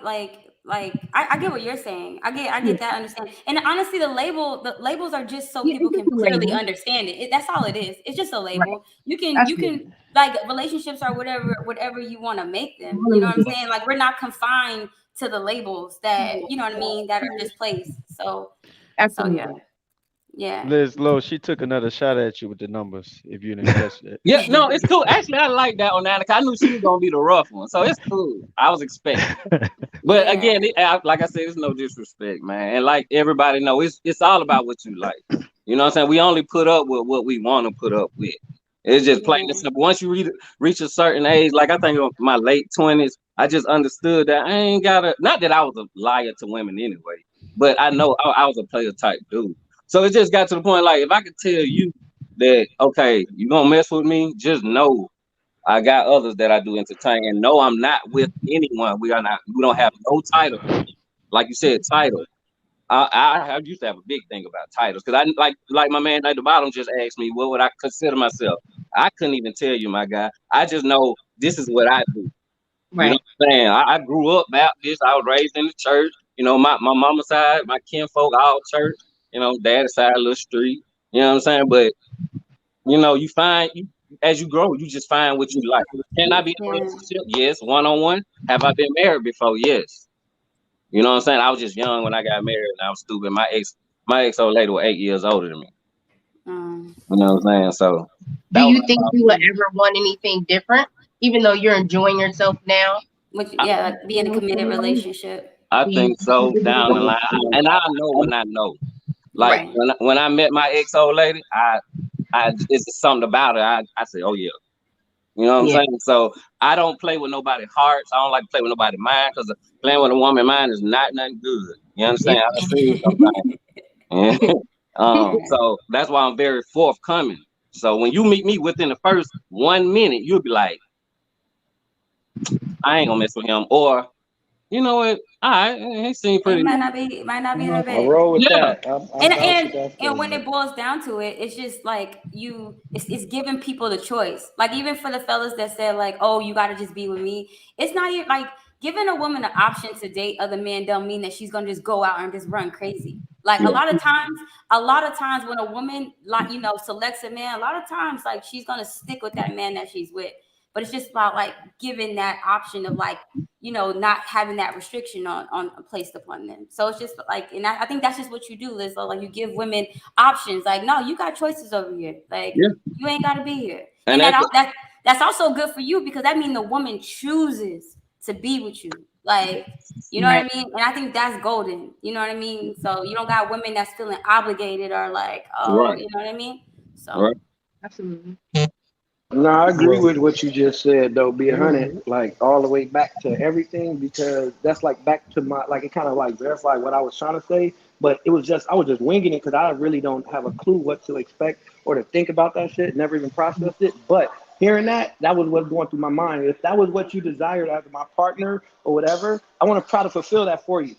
I get what you're saying. I yeah, get that understand. And honestly, the labels are just so yeah, people it's can just a clearly label. understand it. That's all it is. It's just a Right. label. That's You it. can like relationships are whatever you want to make I them. wanna You know what I'm make it. saying? Like we're not confined to the labels that you know what I mean that are just placed. So yeah, Absolutely. yeah. Liz Low, she took another shot at you with the numbers. If you didn't catch that, Yeah, no, it's cool. Actually, I like that one, Annika. I knew she was gonna be the rough one, so it's cool. I was expecting. But Yeah. again, like I said, it's no disrespect, man. And like everybody know, it's all about what you like. You know what I'm saying? We only put up with what we want to put up with. It's just plain and Yeah. simple. Once you reach a certain age, like I think of my late 20s, I just understood that I ain't gotta. Not that I was a liar to women anyway, but I know I was a player type dude. So it just got to the point, like if I could tell you that, okay, you gonna mess with me, just know I got others that I do entertain, and no, I'm not with anyone. We are not. We don't have no title. Like you said, title. I used to have a big thing about titles because I like my man at the bottom just asked me what would I consider myself. I couldn't even tell you, my guy. I just know this is what I do. You know Right. what I'm saying? I grew up Baptist. I was raised in the church. You know, my mama side, my kinfolk, all church. You know, daddy side, little street. You know what I'm saying? But you know, you find you. as you grow, you just find what you like. Can I be in a Yeah. relationship? Yes. One on one. Have I been married before? Yes. You know what I'm saying? I was just young when I got married, and I was stupid. My ex old lady was 8 years older than me. Um, You know what I'm saying? So Do that was you think you would ever want anything different, even though you're enjoying yourself now? which I, yeah, like be in a committed relationship. I Do you think so down the line, and I know when I know. Like Right. when I met my ex old lady, I it's something about it. I say, oh yeah. You know what I'm Yeah. saying? So I don't play with nobody's hearts. I don't like to play with nobody's mind because playing with a woman's mind is not nothing good. You understand? I done seen something. Right. So that's why I'm very forthcoming. So when you meet me within the first 1 minute, you'll be like, I ain't gonna mess with him, or you know what? All right, he seemed It pretty. might not be the I best. roll with Yeah, that. I'm and vouch for and that and when statement. it boils down to it, it's just like it's giving people the choice. Like even for the fellas that said like, oh, you got to just be with me, it's not even like giving a woman an option to date other men don't mean that she's gonna just go out and just run crazy. Like yeah, a lot of times when a woman like selects a man, a lot of times like she's gonna stick with that man that she's with. But it's just about like giving that option of like not having that restriction on placed upon them. So it's just like, and I think that's just what you do, Liz. So like you give women options. Like, no, you got choices over here. Like yeah, you ain't got to be here, and and that's also good for you because that means the woman chooses to be with you. Like, you know what Right. I mean? And I think that's golden. You know what I mean? So you don't got women that's feeling obligated or like, oh, right, you know what I mean? right, So Absolutely. No, I agree Well, with what you just said though, be a hundred, Mhm. like all the way back to everything because that's like back to my like it kind of like verified what I was trying to say, but it was just I was just winging it because I really don't have a clue what to expect or to think about that shit, never even processed it. But hearing that was what's going through my mind. If that was what you desired as my partner or whatever, I want to try to fulfill that for you.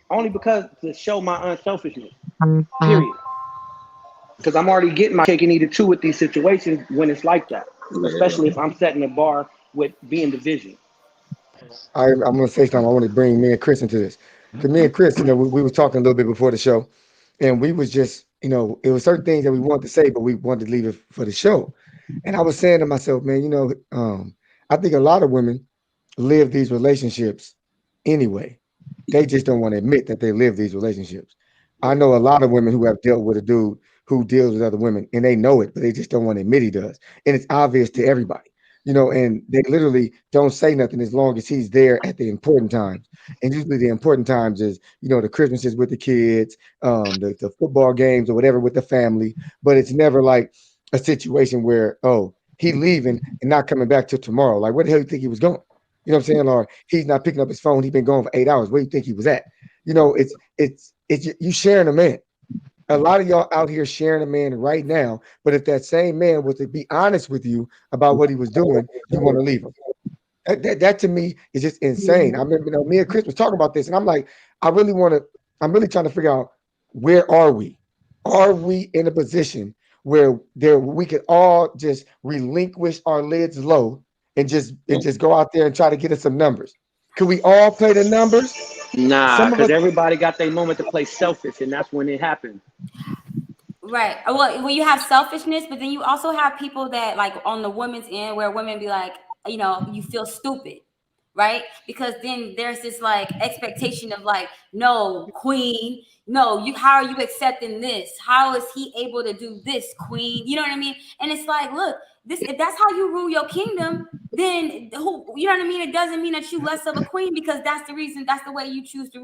Only because to show my unselfishness. Period. Because I'm already getting my cake and eat it too with these situations when it's like that, yeah, especially if I'm setting the bar with being division. I'm gonna say something. I want to bring me and Chris into this because me and Chris, we were talking a little bit before the show, and we was just, it was certain things that we wanted to say, but we wanted to leave it for the show. And I was saying to myself, man, I think a lot of women live these relationships anyway. They just don't want to admit that they live these relationships. I know a lot of women who have dealt with a dude who deals with other women and they know it, but they just don't want to admit he does. And it's obvious to everybody, and they literally don't say nothing as long as he's there at the important times. And usually the important times is, the Christmases with the kids, the football games or whatever with the family. But it's never like a situation where, oh, he leaving and not coming back till tomorrow. Like, where the hell do you think he was going? You know what I'm saying? Or he's not picking up his phone. He's been gone for 8 hours. Where do you think he was at? It's you sharing a man. A lot of y'all out here sharing a man right now. But if that same man was to be honest with you about what he was doing, you want to leave him. That to me is just insane. I remember, me and Chris was talking about this, and I'm like, I really want to. I'm really trying to figure out where are we? Are we in a position where we could all just relinquish our lids low and just go out there and try to get us some numbers? Could we all play the numbers? Nah, Some of us. because everybody got their moment to play selfish, and that's when it happened. right. Well, you have selfishness, but then you also have people that like on the women's end where women be like, you feel stupid, right? Because then there's this like expectation of like, no, queen, no, how are you accepting this? How is he able to do this, queen? You know what I mean? And it's like, look, if that's how you rule your kingdom, then you know what I mean? It doesn't mean that you less of a queen because that's the reason, that's the way you choose to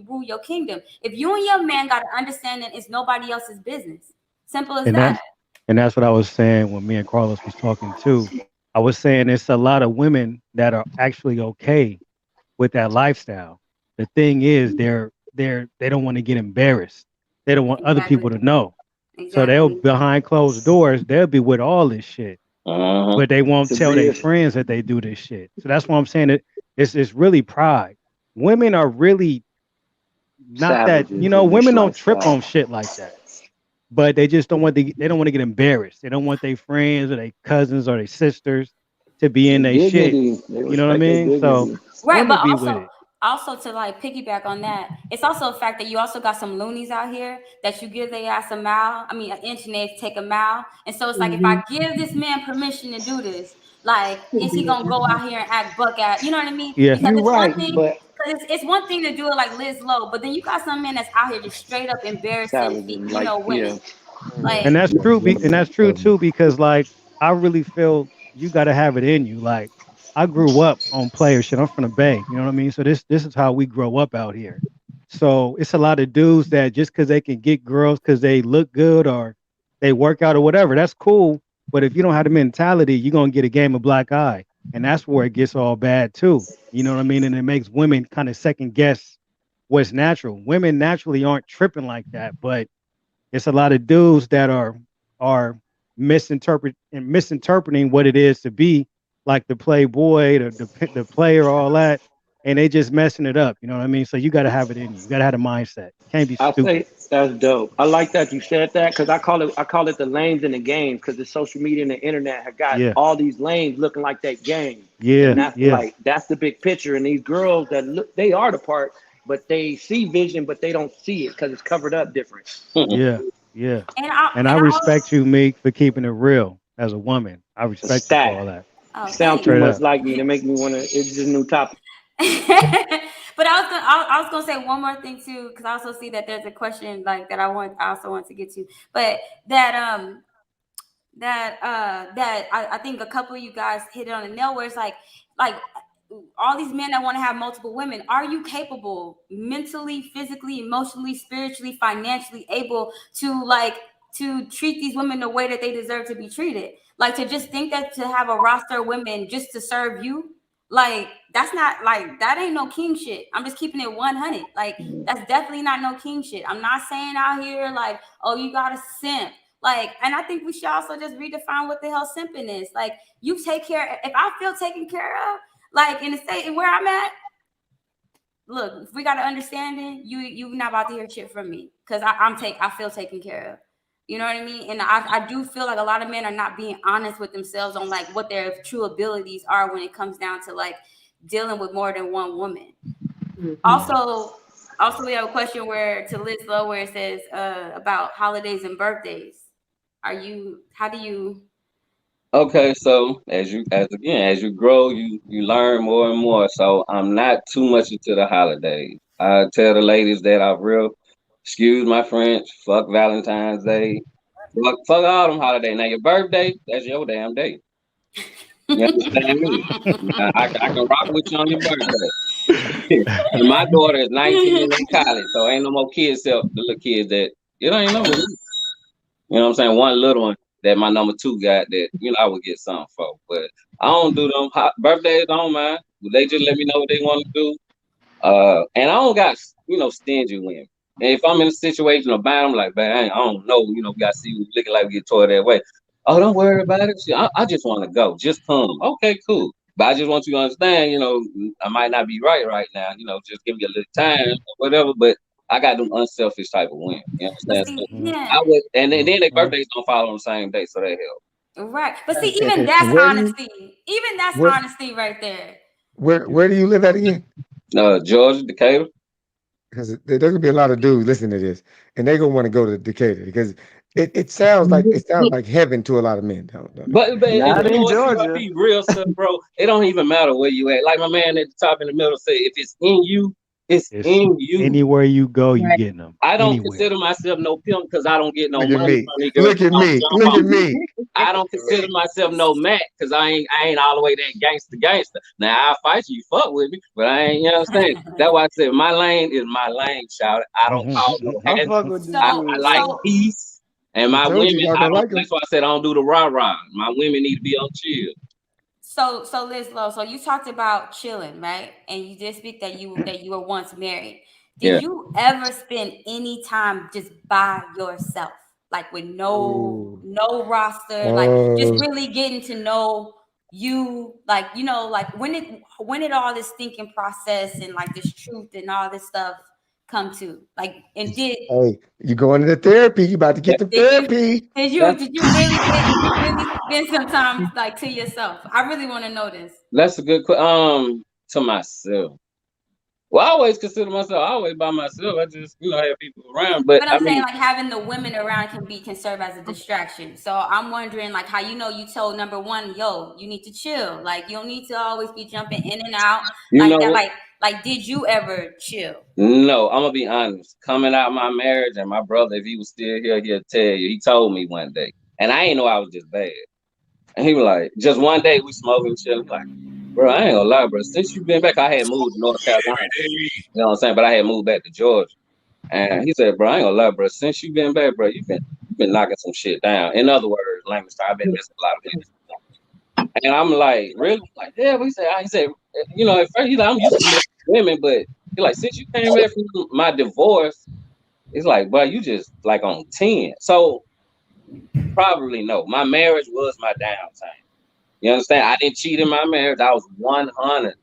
rule your kingdom. If you and your man got to understand that it's nobody else's business. Simple as and that. that's what I was saying when me and Carlos was talking too. I was saying it's a lot of women that are actually okay with that lifestyle. The thing is, they don't want to get embarrassed. They don't want other people Exactly. to know. So they'll Exactly. behind closed doors, they'll be with all this shit, uh-huh, but they won't To tell be their a friends that they do this shit. So that's why I'm saying it's really pride. Women are really not that, savages in this women don't trip lifestyle. on shit like that. But they just they don't want to get embarrassed. They don't want their friends or their cousins or their sisters to be in They their shit. dignity. They You know what I respect their mean? So dignity. Right, but women be with also it. also to like piggyback on that, it's also a fact that you also got some loonies out here that you give their ass a mile. I mean, an inch and they take a mile. And so it's like, if I give this man permission to do this, like, is he gonna go out here and act buck at? You know what I mean? Yeah. Because You're it's one right, thing. but Because it's one thing to do it like Liz Lowe, but then you got some men that's out here just straight up embarrassing, savaging, you like, know, yeah. women. And Like, that's true. And that's true too, because like I really feel you got to have it in you. Like I grew up on player shit. I'm from the Bay. You know what I mean? So this is how we grow up out here. So it's a lot of dudes that just because they can get girls because they look good or they work out or whatever, that's cool. But if you don't have the mentality, you're gonna get a game of black eye, and that's where it gets all bad too. You know what I mean? And it makes women kind of second guess what's natural. Women naturally aren't tripping like that, but it's a lot of dudes that are misinterpreting what it is to be like the playboy, the player, all that, and they just messing it up. You know what I mean? So you got to have it in you. You got to have the mindset. Can't be I stupid. say that's dope. I like that you said that because I call it the lanes in the game because the social media and the internet have got Yeah, all these lanes looking like that game, and yeah, yeah, that's the big picture. And these girls that look, they are the part, but they see vision, but they don't see it because it's covered up different. yeah, yeah. and I And I and I respect you, Meek, for keeping it real as a woman. I A respect you for stat. all that. oh Sound too thanks. Straight much up. like me to make me want to. It's just a new topic. But I was gonna say one more thing too, because I also see that there's a question like that I also want to get to, but that I think a couple of you guys hit it on the nail where it's like all these men that want to have multiple women, are you capable mentally, physically, emotionally, spiritually, financially able to like to treat these women the way that they deserve to be treated? Like to just think that to have a roster of women just to serve you, like that's not like that ain't no king shit. I'm just keeping it 100. Like that's definitely not no king shit. I'm not saying out here like, oh, you got to simp. Like, and I think we should also just redefine what the hell simping is. Like, you take care. If I feel taken care of, like in the state where I'm at, look, if we got an understanding, you not about to hear shit from me because I feel taken care of. You know what I mean? And I do feel like a lot of men are not being honest with themselves on like what their true abilities are when it comes down to like dealing with more than one woman. Also, we have a question where to Liz Lowe where it says about holidays and birthdays. How do you Okay, so as you grow, you learn more and more. So I'm not too much into the holidays. I tell the ladies that I real, excuse my French, fuck Valentine's Day, fuck all them holidays. Now your birthday, that's your damn day. You understand me? I can rock with you on your birthday. And my daughter is 19 in college, so ain't no more kids except the little kids that it ain't no. You know what I'm saying? One little one that my number two got that, I would get something for. But I don't do them birthdays, I don't mind. They just let me know what they want to do. And I don't got, stingy women. And if I'm in a situation of buying, I'm like, man, I don't know, we got to see who's looking like we get toward that way. Oh, don't worry about it. See, I just want to go. Just come. Okay, cool. But I just want you to understand, I might not be right now. Just give me a little time or whatever. But I got them unselfish type of women. You but understand? So see, Mhm, I yeah, would, and then their mhm. birthdays don't fall on the same day, so that helps. right. But see, even And that's where do you honesty. Even that's where honesty right there. where do you live at again? Georgia, Decatur. Because there's gonna be a lot of dudes listening to this, and they're gonna want to go to Decatur because it sounds like heaven to a lot of men, don't it? But and Not you know in what, Georgia. C.Y.P. real stuff, bro. It don't even matter where you at. Like my man at the top in the middle said, if it's in you, it's It's in you. anywhere you go, you Right. getting them. I don't Anywhere. consider myself no pimp because I don't get no Look at money me. from these girls. Look at I don't me. jump Look off. at me. I don't consider myself no Mac because I ain't all the way that gangster. Now I'll fight you, fuck with me, but I ain't, you understand? That's why I said my lane is my lane, shout it. I don't Mhm, call no I mhm, fuck mhm. with the I So dude, like man. so peace. And I my told you women, y'all I gonna don't. like him. That's why I said I don't do the rah rah. My women need to be on chill. so Liz Lowe, so you talked about chilling, right? And you did speak that you were once married. Yeah. Did you ever spend any time just by yourself? Like with Ooh. no roster, like just Oh, really getting to know you, like like when did all this thinking process and like this truth and all this stuff come to? Like and hey, you going into therapy? You about to get the did you therapy? did you That's did you really spend some time like to yourself? I really want to know this. that's a good question. To myself. Well, I always consider myself always by myself. I just, have people around. But But I I'm saying mean, like having the women around can serve as a distraction. So I'm wondering like how you told number one, yo, you need to chill. Like you don't need to always be jumping in and out you like know that. what? Like did you ever chill? No, I'm gonna be honest. Coming out my marriage, and my brother, if he was still here, he'll tell you. He told me one day, and I ain't know I was just bad. And he was like, just one day we smoking, chilling. Like, bro, I ain't gonna lie, bro. Since you been back, I had moved to North Carolina. You know what I'm saying? But I had moved back to Georgia. And he said, bro, I ain't gonna lie, bro. Since you been back, bro, you been knocking some shit down. In other words, language, I've been missing a lot of business. And I'm like, really? Like, yeah. But he said, at first he's like, I'm used to messing with women, but he's like, since you came back from my divorce, it's like, bro, you just like on 10. So probably no. My marriage was my downtime. You understand? I didn't cheat in my marriage. I was 100.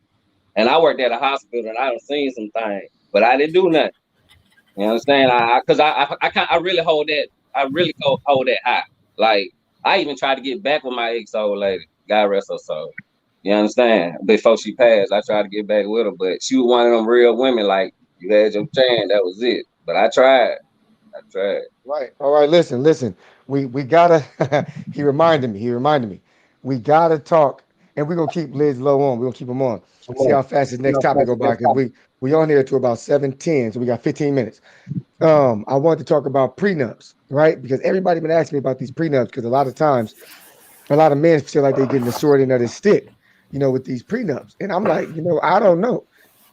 And I worked at a hospital and I done seen some things, but I didn't do nothing. You understand? I really hold that. I really hold that high. Like I even tried to get back with my ex old lady. God rest her soul. You understand? Before she passed, I tried to get back with her, but she was one of them real women. Like you had your chance, that was it. But I tried. I tried. Right. All right. Listen. We gotta. He reminded me. We gotta talk, and we're gonna keep Liz low on. We're gonna keep him on. See how fast this next topic go by because we on here to about 7:10, so we got 15 minutes. I wanted to talk about prenups, right? Because everybody been asking me about these prenups because a lot of times a lot of men feel like they're getting the short end of the stick, with these prenups. And I'm like, I don't know.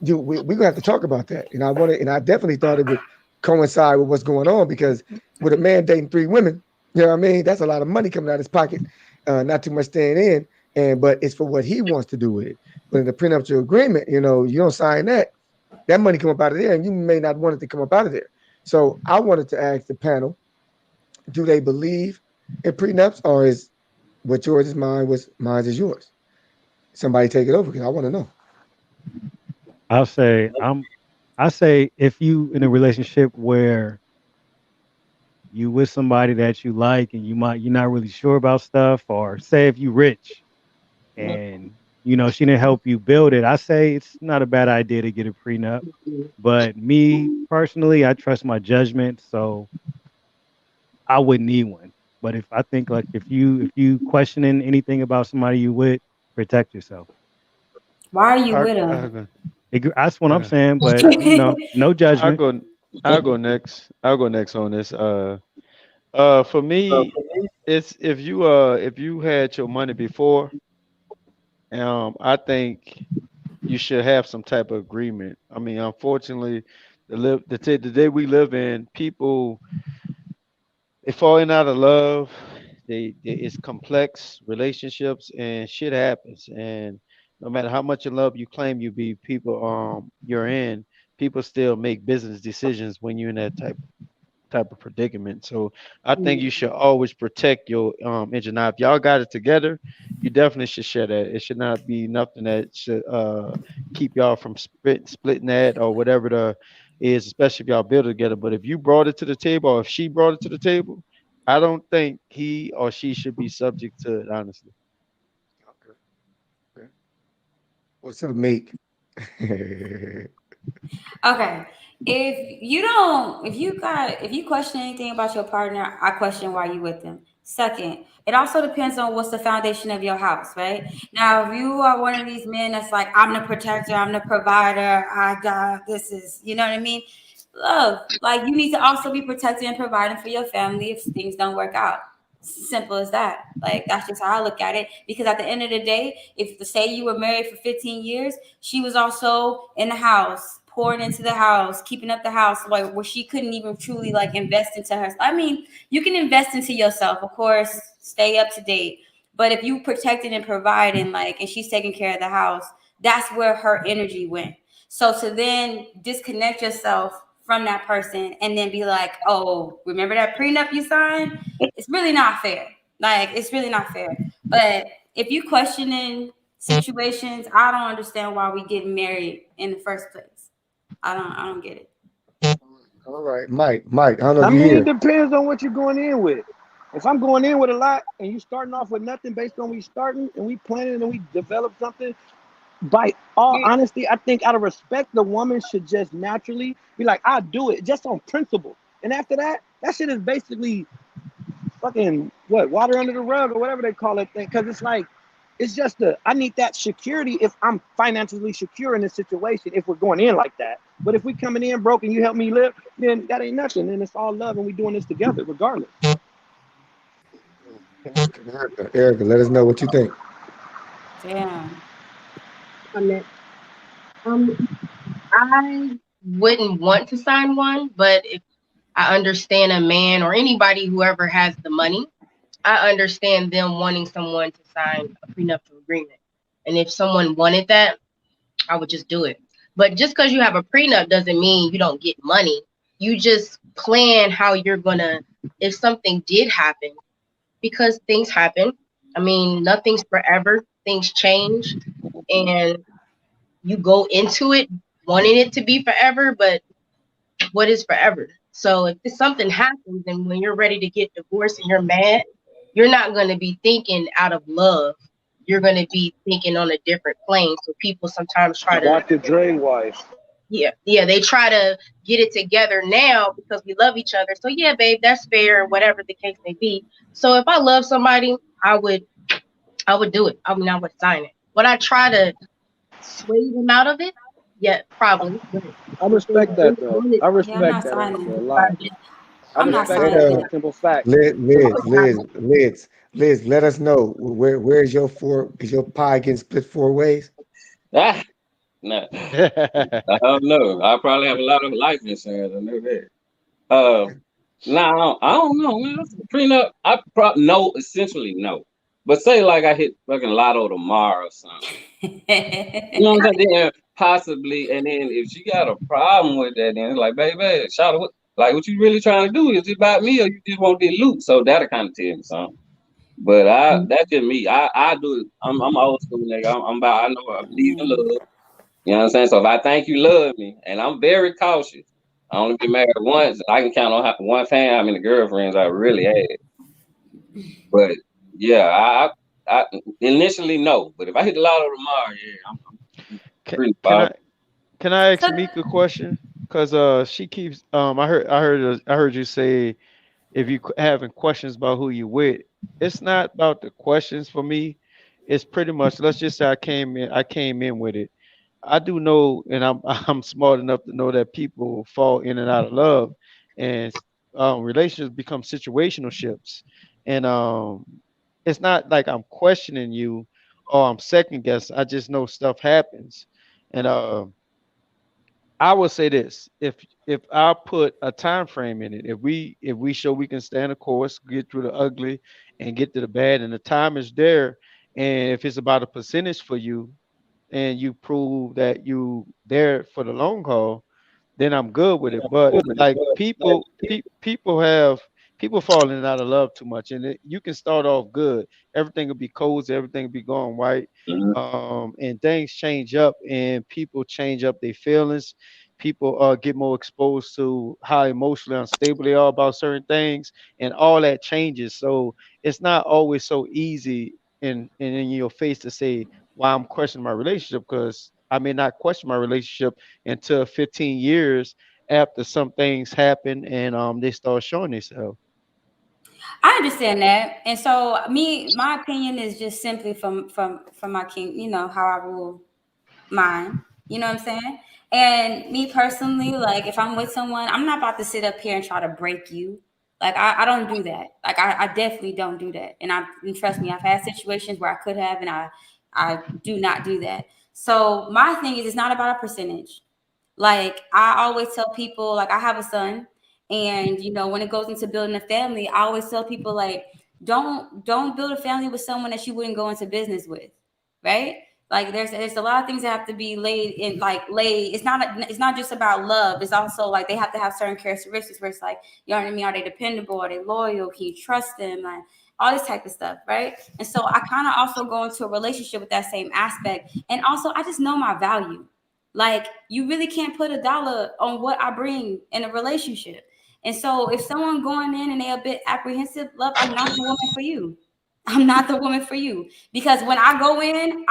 We're gonna have to talk about that. And I definitely thought it would coincide with what's going on because with a man dating three women, you know what I mean? That's a lot of money coming out of his pocket, not too much staying in. But it's for what he wants to do with it. But in the prenuptial agreement, you don't sign that. That money come up out of there, and you may not want it to come up out of there. So I wanted to ask the panel, do they believe in prenups, or is what yours is mine, what's mine is yours? Somebody take it over because I want to know. I'll say I say if you in a relationship where you with somebody that you like and you're not really sure about stuff, or say if you rich and she didn't help you build it, I say it's not a bad idea to get a prenup. But me personally, I trust my judgment, so I wouldn't need one. But if I think like if you questioning anything about somebody you with, protect yourself. Why are you I with I him? go That's what I'm uh, saying. But no I judgment. go I'll go next. I'll go next on this. For me, it's if you had your money before, I think you should have some type of agreement. I mean, unfortunately, the day we live in, people they falling out of love. It's complex relationships and shit happens. And no matter how much in love you claim you be, you're in, people still make business decisions when you're in that type of predicament. So I think you should always protect your engine. Now, if y'all got it together, you definitely should share that. It should not be nothing that should keep y'all from splitting that or whatever the is, especially if y'all build it together. But if you brought it to the table or if she brought it to the table, I don't think he or she should be subject to it, honestly. Okay. Okay. What's up, Meek? Okay. Okay. If you question anything about your partner, I question why you with them. Second, it also depends on what's the foundation of your house, right? Now, if you are one of these men that's like, I'm the protector, I'm the provider, I got this is, you know what I mean? Love, like you need to also be protecting and providing for your family if things don't work out. Simple as that. Like that's just how I look at it. Because at the end of the day, if say you were married for 15 years, she was also in the house, pouring into the house, keeping up the house, like where she couldn't even truly like invest into her. I mean, you can invest into yourself, of course, stay up to date. But if you protecting and providing, like, and she's taking care of the house, that's where her energy went. So to then disconnect yourself from that person and then be like, oh, remember that prenup you signed? It's really not fair. Like, it's really not fair. But if you questioning situations, I don't understand why we get married in the first place. I don't get it. All right, Mike. Mike, I don't know I if you're mean, it here. depends on what you're going in with. If I'm going in with a lot and you starting off with nothing based on we starting and we planning and we develop something, by all You- honesty, I think out of respect, the woman should just naturally be like, I'll do it just on principle. And after that, that shit is basically fucking what, water under the rug or whatever they call it thing. Cause it's like, it's just I need that security if I'm financially secure in this situation, if we're going in like that. But if we coming in broke and you help me live, then that ain't nothing. And it's all love and we doing this together regardless. Erica, let us know what you think. Damn. I mean, um, I wouldn't want to sign one, but if I understand a man or anybody whoever has the money, I understand them wanting someone to sign a prenuptial agreement. And if someone wanted that, I would just do it. But just because you have a prenup doesn't mean you don't get money. You just plan how you're gonna, if something did happen, because things happen. I mean, nothing's forever. Things change, and you go into it wanting it to be forever, but what is forever? So if something happens and when you're ready to get divorced and you're mad, you're not going to be thinking out of love. You're going to be thinking on a different plane. So people sometimes try to, Dr. Dre wife. yeah, they try to get it together now because we love each other. So yeah, babe, that's fair, whatever the case may be. So if I love somebody, I would do it. I mean, I would sign it. Would I try to sway them out of it? Yeah, probably. But I if they respect that really though. wanted I Yeah, I'm respect not that, Erica, a signing. lot. I I'm not respect Let that for signing the it. simple fact. Liz, let us know where's your four, is your pie getting split four ways? Ah, no, I don't know. I probably have a lot of life insurance. I know that. Uh, now I don't know, man. That's a prenup. I probably no, essentially no. But say like I hit fucking lotto tomorrow or something. You know what I'm saying? Then possibly, and then if she got a problem with that, then it's like, baby, shout what like what you really trying to do? Is it about me or you just want to loot? So that'll kind of tell me something. But that's just me. I do it. I'm old school nigga. I'm about I know I believe in love. You know what I'm saying? So if I think you love me, and I'm very cautious, I only been married once. I can count on one fan how many girlfriends I really had. But yeah, I initially no. But if I hit the lotto tomorrow, yeah, I'm can, pretty can far. I can I ask So Meek a question? Cause she keeps I heard you say if you having questions about who you with, it's not about the questions for me. It's pretty much, let's just say I came in with it. I do know, and I'm I'm smart enough to know that people fall in and out of love, and relationships become situational ships, and it's not like I'm questioning you or I'm second guess. I just know stuff happens, and I will say this: if I put a time frame in it, if we show we can stand the course, get through the ugly, and get to the bad, and the time is there, and if it's about a percentage for you, and you prove that you there for the long haul, then I'm good with it. But like people falling out of love too much, and you can start off good, everything will be cozy, everything will be going right, Mhm. and things change up, and people change up their feelings. People get more exposed to how emotionally unstable they are about certain things, and all that changes. So it's not always so easy in your face to say why I'm questioning my relationship, because I may not question my relationship until 15 years after some things happen and they start showing themselves. I understand that, and so my opinion is just simply from my king. You know how I rule mine. You know what I'm saying? And me personally, like if I'm with someone, I'm not about to sit up here and try to break you. Like I don't do that. Like I definitely don't do that. And trust me, I've had situations where I could have, and I do not do that. So my thing is, it's not about a percentage. Like I always tell people, like I have a son, and when it goes into building a family, I always tell people like don't build a family with someone that you wouldn't go into business with, right? Like there's a lot of things that have to be laid in, like laid. It's not just about love. It's also like they have to have certain characteristics where it's like, you know what I mean? Are they dependable? Are they loyal? Can you trust them? Like all this type of stuff, right? And so I kind of also go into a relationship with that same aspect. And also I just know my value. Like you really can't put a dollar on what I bring in a relationship. And so if someone going in and they a bit apprehensive, love, I'm not the woman for you. I'm not the woman for you. Because when I go in,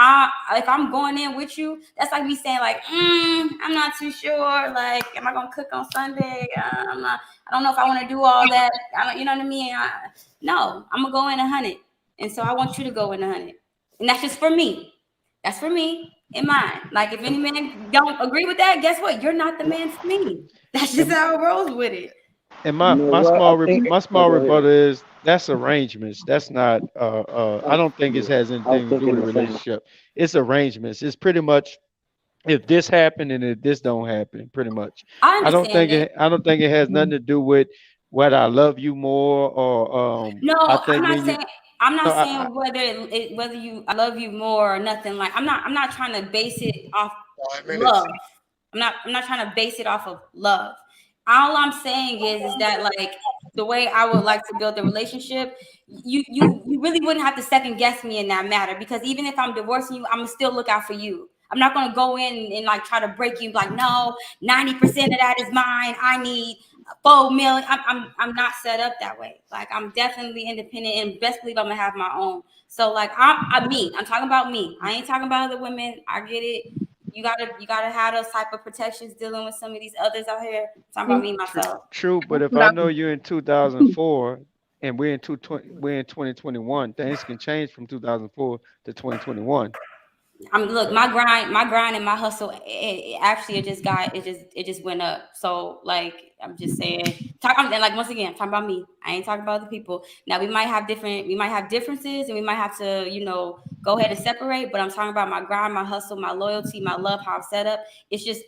if I'm going in with you, that's like me saying like, I'm not too sure. Like, am I gonna cook on Sunday? I'm not. I don't know if I want to do all that. I don't. You know what I mean? No, I'm gonna go in 100, and so I want you to go in 100, and that's just for me. That's for me and mine. Like, if any man don't agree with that, guess what? You're not the man for me. That's just And how it rolls with it. and You know what? I think. my Oh, small go ahead. rebuttal is that's arrangements. That's not I don't think it Yeah, has I was anything to do with thinking a the same. relationship. It's arrangements. It's pretty much if this happened and if this don't happen, pretty much. I understand it. I don't think it has nothing to do with whether I love you more or No, I think when you I'm no not I saying whether you I love you more or nothing. Like, I'm not trying to base it off 5 minutes. love. I'm not trying to base it off of love. All I'm saying is that, like, the way I would like to build a relationship, you really wouldn't have to second guess me in that matter, because even if I'm divorcing you, I'm gonna still look out for you. I'm not gonna go in and like try to break you, like, no, 90% of that is mine. I need 4 million. I'm not set up that way. Like, I'm definitely independent, and best believe I'm gonna have my own. So like, I'm talking about me. I ain't talking about other women. I get it. You gotta have those type of protections dealing with some of these others out here. I'm talking about me true, myself. true, but That's if what I I know you in 2004 and we're in 2021, things can change from 2004 to 2021. Look, my grind and my hustle. Actually, it just went up. So like, I'm just saying, and like, once again, I'm talking about me. I ain't talking about other people. Now we might have differences, and we might have to, go ahead and separate. But I'm talking about my grind, my hustle, my loyalty, my love, how I'm set up. It's just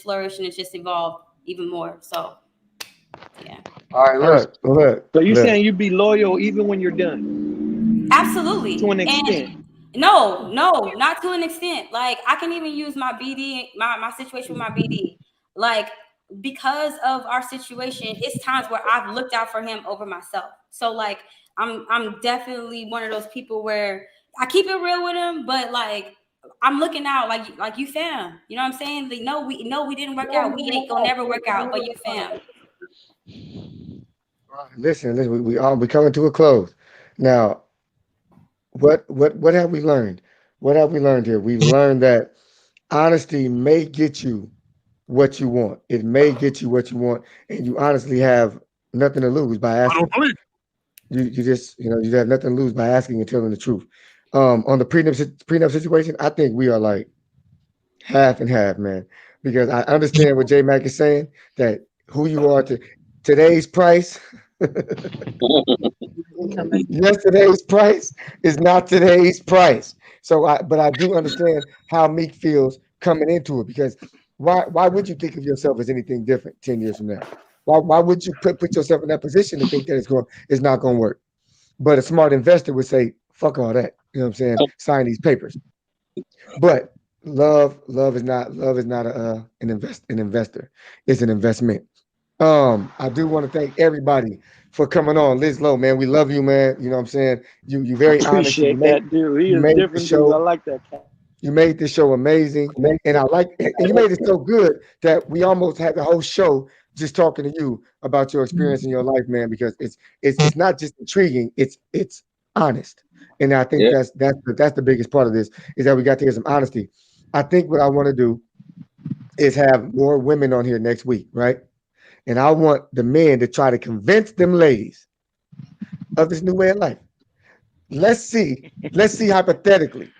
flourished, and it's just evolved even more. So yeah. All right, All right. So you look. saying you be loyal even when you're done to Absolutely. an And extent? no, not to an extent. Like, I can even use my BD, my situation with my BD. Like, because of our situation, it's times where I've looked out for him over myself. So like, I'm definitely one of those people where I keep it real with him, but like, I'm looking out like you fam. You know what I'm saying? Like, no, we didn't work out. We ain't gonna never work out, but you fam. Listen, we coming to a close. Now, what have we learned? What have we learned here? We've learned that honesty may get you what you want. It may get you what you want, and you honestly have nothing to lose by asking. You just you have nothing to lose by asking and telling the truth. On the prenup situation, I think we are like half and half, man, because I understand what J Mac is saying, that who you are to today's price. Yesterday's price is not today's price. But I do understand how Meek feels coming into it, because why would you think of yourself as anything different 10 years from now? Why would you put yourself in that position to think that it's not going to work? But a smart investor would say, fuck all that. You know what I'm saying? Sign these papers. But love is not an investor. It's an investment. I do want to thank everybody for coming on. Liz Low, man, we love you, man. You know what I'm saying? You I very honest. appreciate that, dude. He You is made the different, dude. I show. like that cat. You made this show amazing, and you made it so good that we almost had the whole show just talking to you about your experience in your life, man. Because it's not just intriguing; it's honest, and I think Yeah. that's the biggest part of this, is that we got to hear some honesty. I think what I want to do is have more women on here next week, right? And I want the men to try to convince them ladies of this new way of life. Let's see. Let's see hypothetically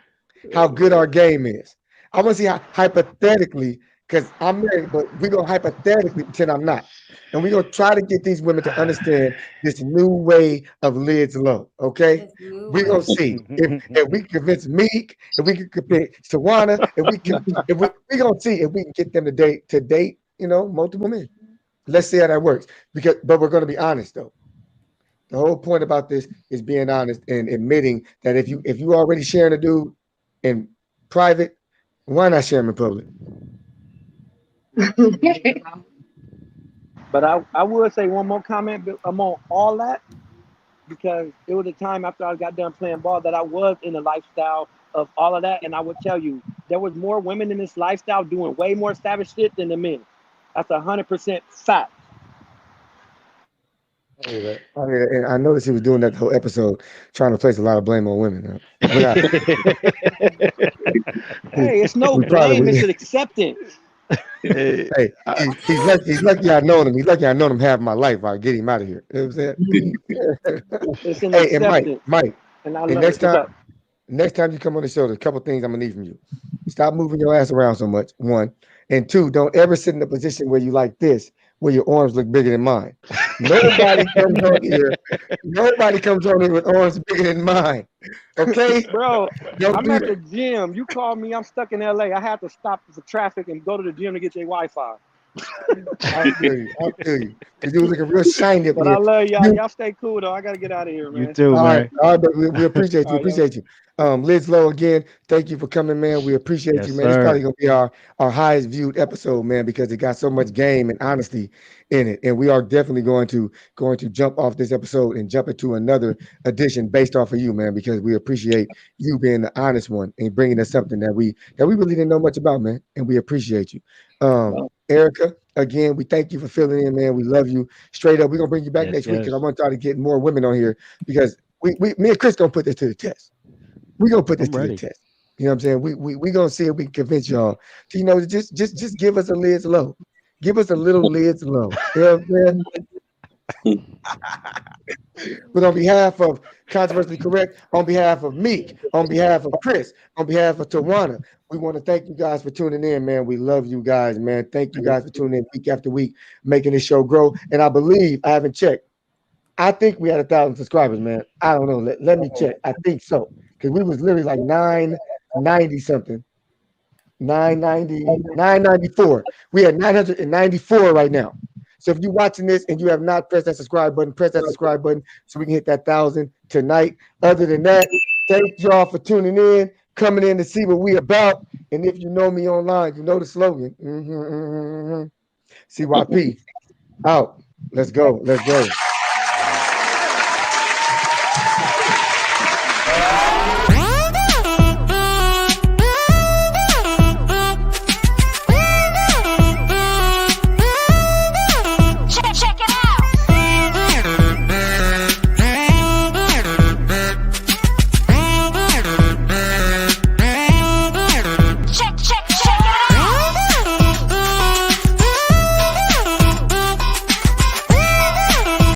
how good our game is. I want to see how hypothetically, because I'm married, but we're gonna hypothetically pretend I'm not. And we're gonna try to get these women to understand this new way of Lid's Low. Okay? This new We're gonna way. see if we can convince Meek, if we can convince Tawana, if we gonna see if we can get them to date, multiple men. Let's see how that works. But we're gonna be honest though. The whole point about this is being honest and admitting that if you already sharing a dude in private, why not share him in public? But I would say one more comment among all that, because it was a time after I got done playing ball that I was in a lifestyle of all of that, and I would tell you there was more women in this lifestyle doing way more savage shit than the men. That's 100% fact. I hear that. I hear that. And I noticed he was doing that the whole episode, trying to place a lot of blame on women. But Hey, it's no we proud of blame, it's him. an acceptance. Hey, Hey, he's lucky. He's lucky I known him. He's lucky I known him half my life. I get him out of here. You know what I'm saying? It's an Hey, and acceptance. Mike, And I and love it. What's up? next time you come on the show, there's a couple things I'm gonna need from you. Stop moving your ass around so much. One, and two, don't ever sit in a position where you like this, where your arms look bigger than mine. Nobody comes on here. Nobody comes on here with arms bigger than mine. Okay, Bro, don't I'm do at the that. gym. You called me, I'm stuck in LA. I had to stop for traffic and go to the gym to get your Wi-Fi. I feel you. I feel you. Because you was looking real shiny up But I here. love y'all. You Y'all stay cool though. I gotta get out of here, You man. too, man. all right, but we appreciate All you. right, y'all. Appreciate you. Liz Lowe again. Thank you for coming, man. We appreciate Yes, you, man. It's probably sir. gonna be our highest viewed episode, man, because it got so much game and honesty in it. And we are definitely going to jump off this episode and jump into another edition based off of you, man, because we appreciate you being the honest one and bringing us something that we really didn't know much about, man. And we appreciate you. Erica, again, we thank you for filling in, man. We love you. Straight up, we're gonna bring you back Yes, next week because I yes. want to try to get more women on here because me and Chris gonna put this to the test. We gonna put this I'm to the ready. test. You know what I'm saying? We gonna see if we can convince y'all to, just give us a Lids low. Give us a little Lids low. You know what I'm saying? But on behalf of Controversially Correct, on behalf of Meek, on behalf of Chris, on behalf of Tawana, we want to thank you guys for tuning in, man. We love you guys, man. Thank you guys for tuning in week after week, making this show grow. And I believe, I haven't checked, I think we had 1,000 subscribers, man. I don't know. Let me check. I think so. Because we was literally like 990 something. 990, 994. We had 994 right now. So if you're watching this and you have not pressed that subscribe button, press that subscribe button so we can hit that 1,000 tonight. Other than that, thank y'all for tuning in, coming in to see what we about. And if you know me online, you know the slogan. C.Y.P. out. Let's go. Let's go.